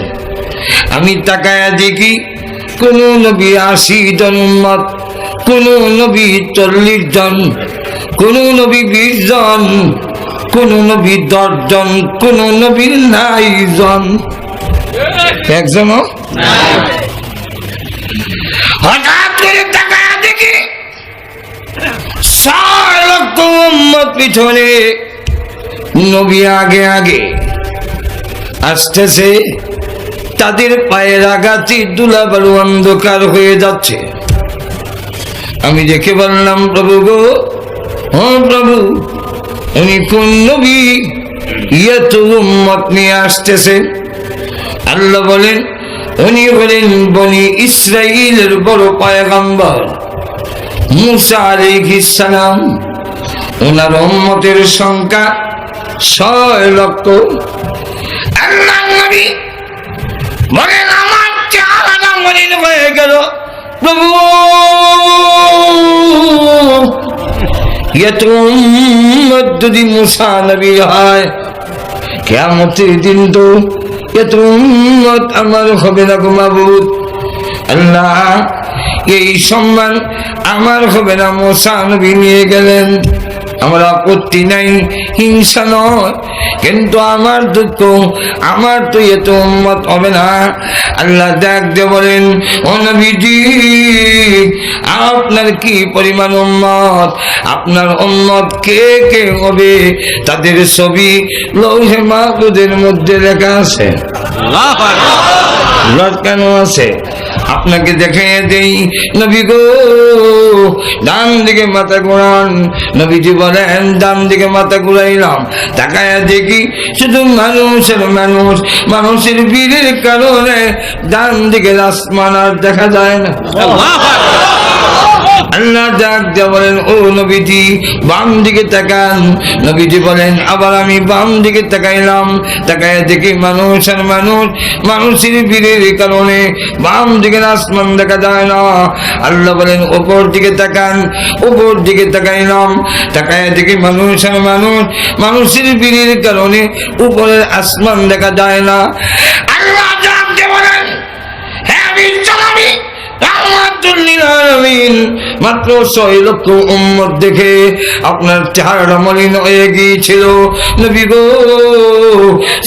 আমি তাকায়া দেখি কোন নবী 80 জন উম্মত, কোন নবী 40 জন, কোন নবী 20 জন, কোন নবী 10 জন, কোন নবী 9 জন, একজনও হঠাৎ করে তাকায়া দেখি 6 লক্ষ উম্মত পিছনে, নবী আগে আগে আসতেছে, তাদের পায়ের আঘাতে ধুলাবালু অন্ধকার হয়ে যাচ্ছে। আমি দেখে বললাম, প্রভু গো, ও প্রভু, উনি কোন নবী এত উম্মত নিয়ে আসতেছে? আল্লাহ বলেন উনি হলেন বনি ইসরাইলের বড় পয়গম্বর মুসা আলাইহিস সালাম। ওনার উম্মতের সংখ্যা 6 লক্ষ। আল্লাহ নবী বলেন আমার চেহারাটা মলিন হয়ে গেল, প্রভু এত উম্মত যদি মুসা নবী হয়, কিয়ামতের দিন তো এত উম্মত আমার হবে না গো মাবুদ। আল্লাহ এই সম্মান আমার হবে না, মুসা নবী নিয়ে গেলেন, আমার আপত্তি নাই, হিংসা নয়, কিন্তু আমার দুঃখ, আমার তো এত উম্মত হবে না। আল্লাহ ডাক দিয়ে বলেন, ও নবীজি আপনার কি পরিমাণ উম্মত, আপনার উম্মত কে কে হবে তাদের ছবি লৌহে মাহফুজের মধ্যে লেখা আছে। কেন আছে? আপনাকে দেখে দেই নবী গো, ডান দিকে মাথা ঘোরান। নবীজি বলেন ডান দিকে মাথা ঘুরাইলাম, তাকায়া দেখি শুধু মানুষের মানুষ, মানুষের ভিড়ের কারণে ডান দিকে আসমান আর দেখা যায় না। আল্লাহ ডাক দিয়া বলেন, ও নবীজি বাম দিকে তাকান। নবীজি বলেন, আবার আমি বাম দিকে তাকাইলাম, তাকায় দেখি মানুষ আর মানুষ, মানুষের ভিড়ের কারণে বাম দিকে আসমান দেখা যায় না। আল্লাহ বলেন, উপর দিকে তাকান। উপর দিকে তাকাইলাম, তাকায় দেখি মানুষ আর মানুষ, মানুষের ভিড়ের কারণে উপরের আসমান দেখা যায় না। আল্লাহ ডাক দিয়া বলেন, হ্যাঁ বিশ্বনবী রাহমাতুল লিল আলামিন, মাত্র 6 লক্ষ উম্মত দেখে আপনার চেহারা মলিন হয়ে গিয়েছিল। নবী গো,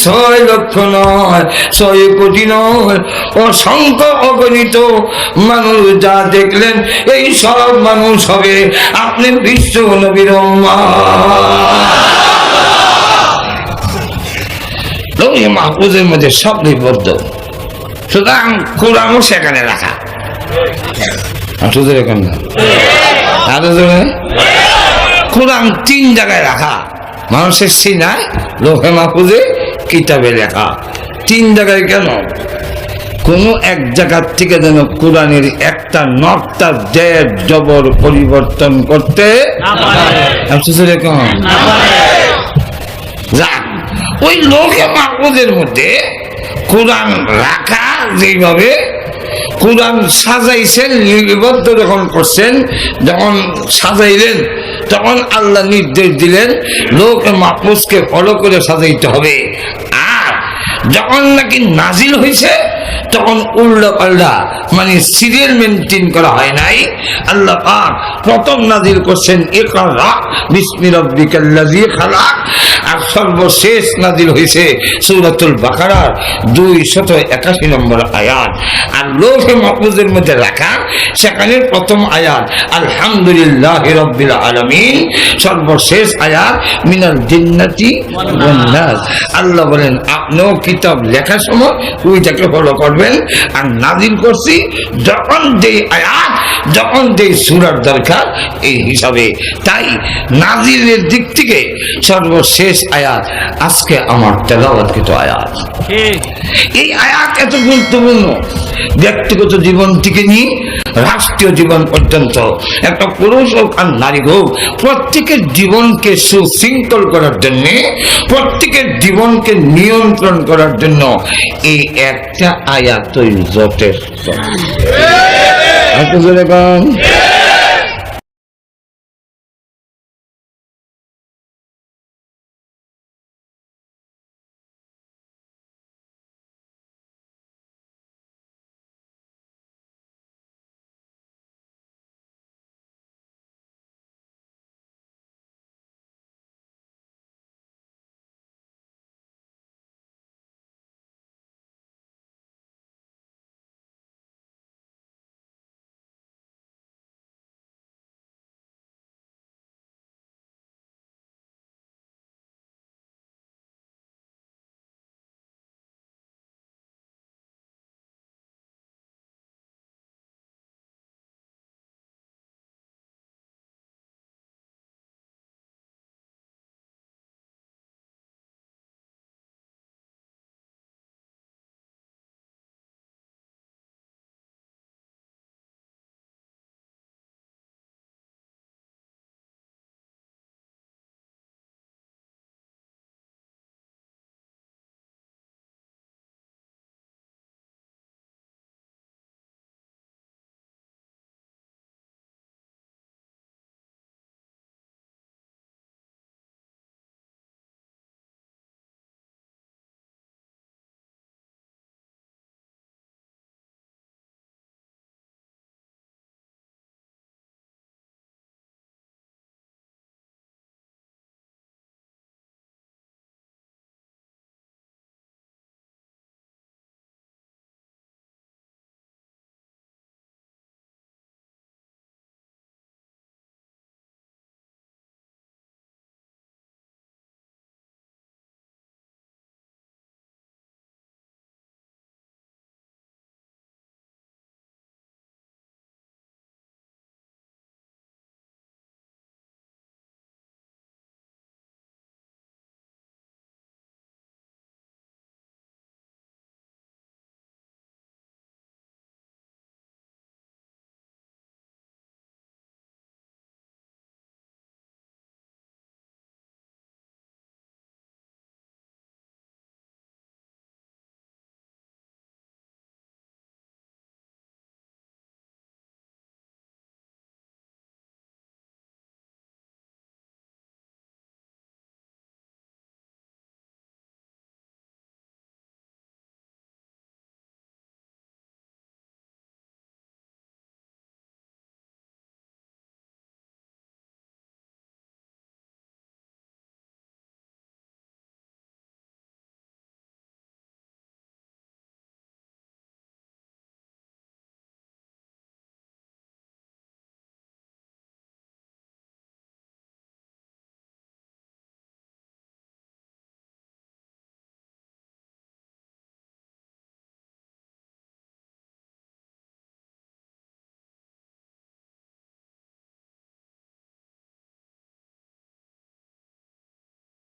6 লক্ষ নয়, 6 কোটি নয়, অসংখ্য অগণিত মানুষ যা দেখলেন, এই সব মানুষ হবে আপনি বিশ্ব নবীর উম্মত। লৌহে মাহফুজের মধ্যে সব লিপিবদ্ধ, সুতরাং কোরআনও সেখানে রাখা। কোরআন 3 জায়গায় রাখা, মানুষের সিনায়, লৌহে মাহফুজে, কিতাবে লেখা। 3 জায়গায় কেন? কোন এক জায়গার থেকে যেন কোরআনের একটা নকটা জের জবর পরিবর্তন করতে যাক, ওই লৌহে মাহফুজের মধ্যে কোরআন রাখা, যেভাবে কোরআন সাজাইছেন, লিপিবদ্ধ যখন করছেন, যখন সাজাইলেন, তখন আল্লাহ নির্দেশ দিলেন লৌহে মাহফুজকে ফলো করে সাজাইতে হবে। আর যখন নাকি নাজিল হয়েছে, তখন উল্টা পাল্টা, মানে সিরিয়াল মেনটেন করা হয় নাই। আল্লাহ পাক প্রথম নাজিল করছেন ইকরা বিসমি রাব্বিকাল্লাযী খালাক, আর সর্বশেষ নাজিল হয়েছে সূরাতুল বাকারার 281 নম্বর আয়াত। আর লৌহে মাহফুজের মধ্যে রাখা, সেখানে প্রথম আয়াত আলহামদুলিল্লাহি রাব্বিল আলামিন, সর্বশেষ আয়াত মিনাল জিন্নাতি ওয়ান নাস। আল্লাহ বলেন, আপনিও কিতাব লেখার সময় ওইটাকে ফলো করবেন। আর নাজিল করছি যখন যেই আয়াত, যখন যেই সূরার দরকার, এই হিসাবে। তাই নাজিলের দিক থেকে সর্বশেষ আয়াত আজকে আমার তেলাওয়াতকৃত আয়াত। এই আয়াত এত গুরুত্বপূর্ণ, ব্যক্তিগত জীবন থেকে নিয়ে রাষ্ট্রীয় জীবন পর্যন্ত, একটা পুরুষ হোক আর নারী হোক, প্রত্যেকের জীবনকে সুশৃঙ্খল করার জন্য, প্রত্যেকের জীবনকে নিয়ন্ত্রণ করার জন্য এই একটা আয়াতই যথেষ্ট।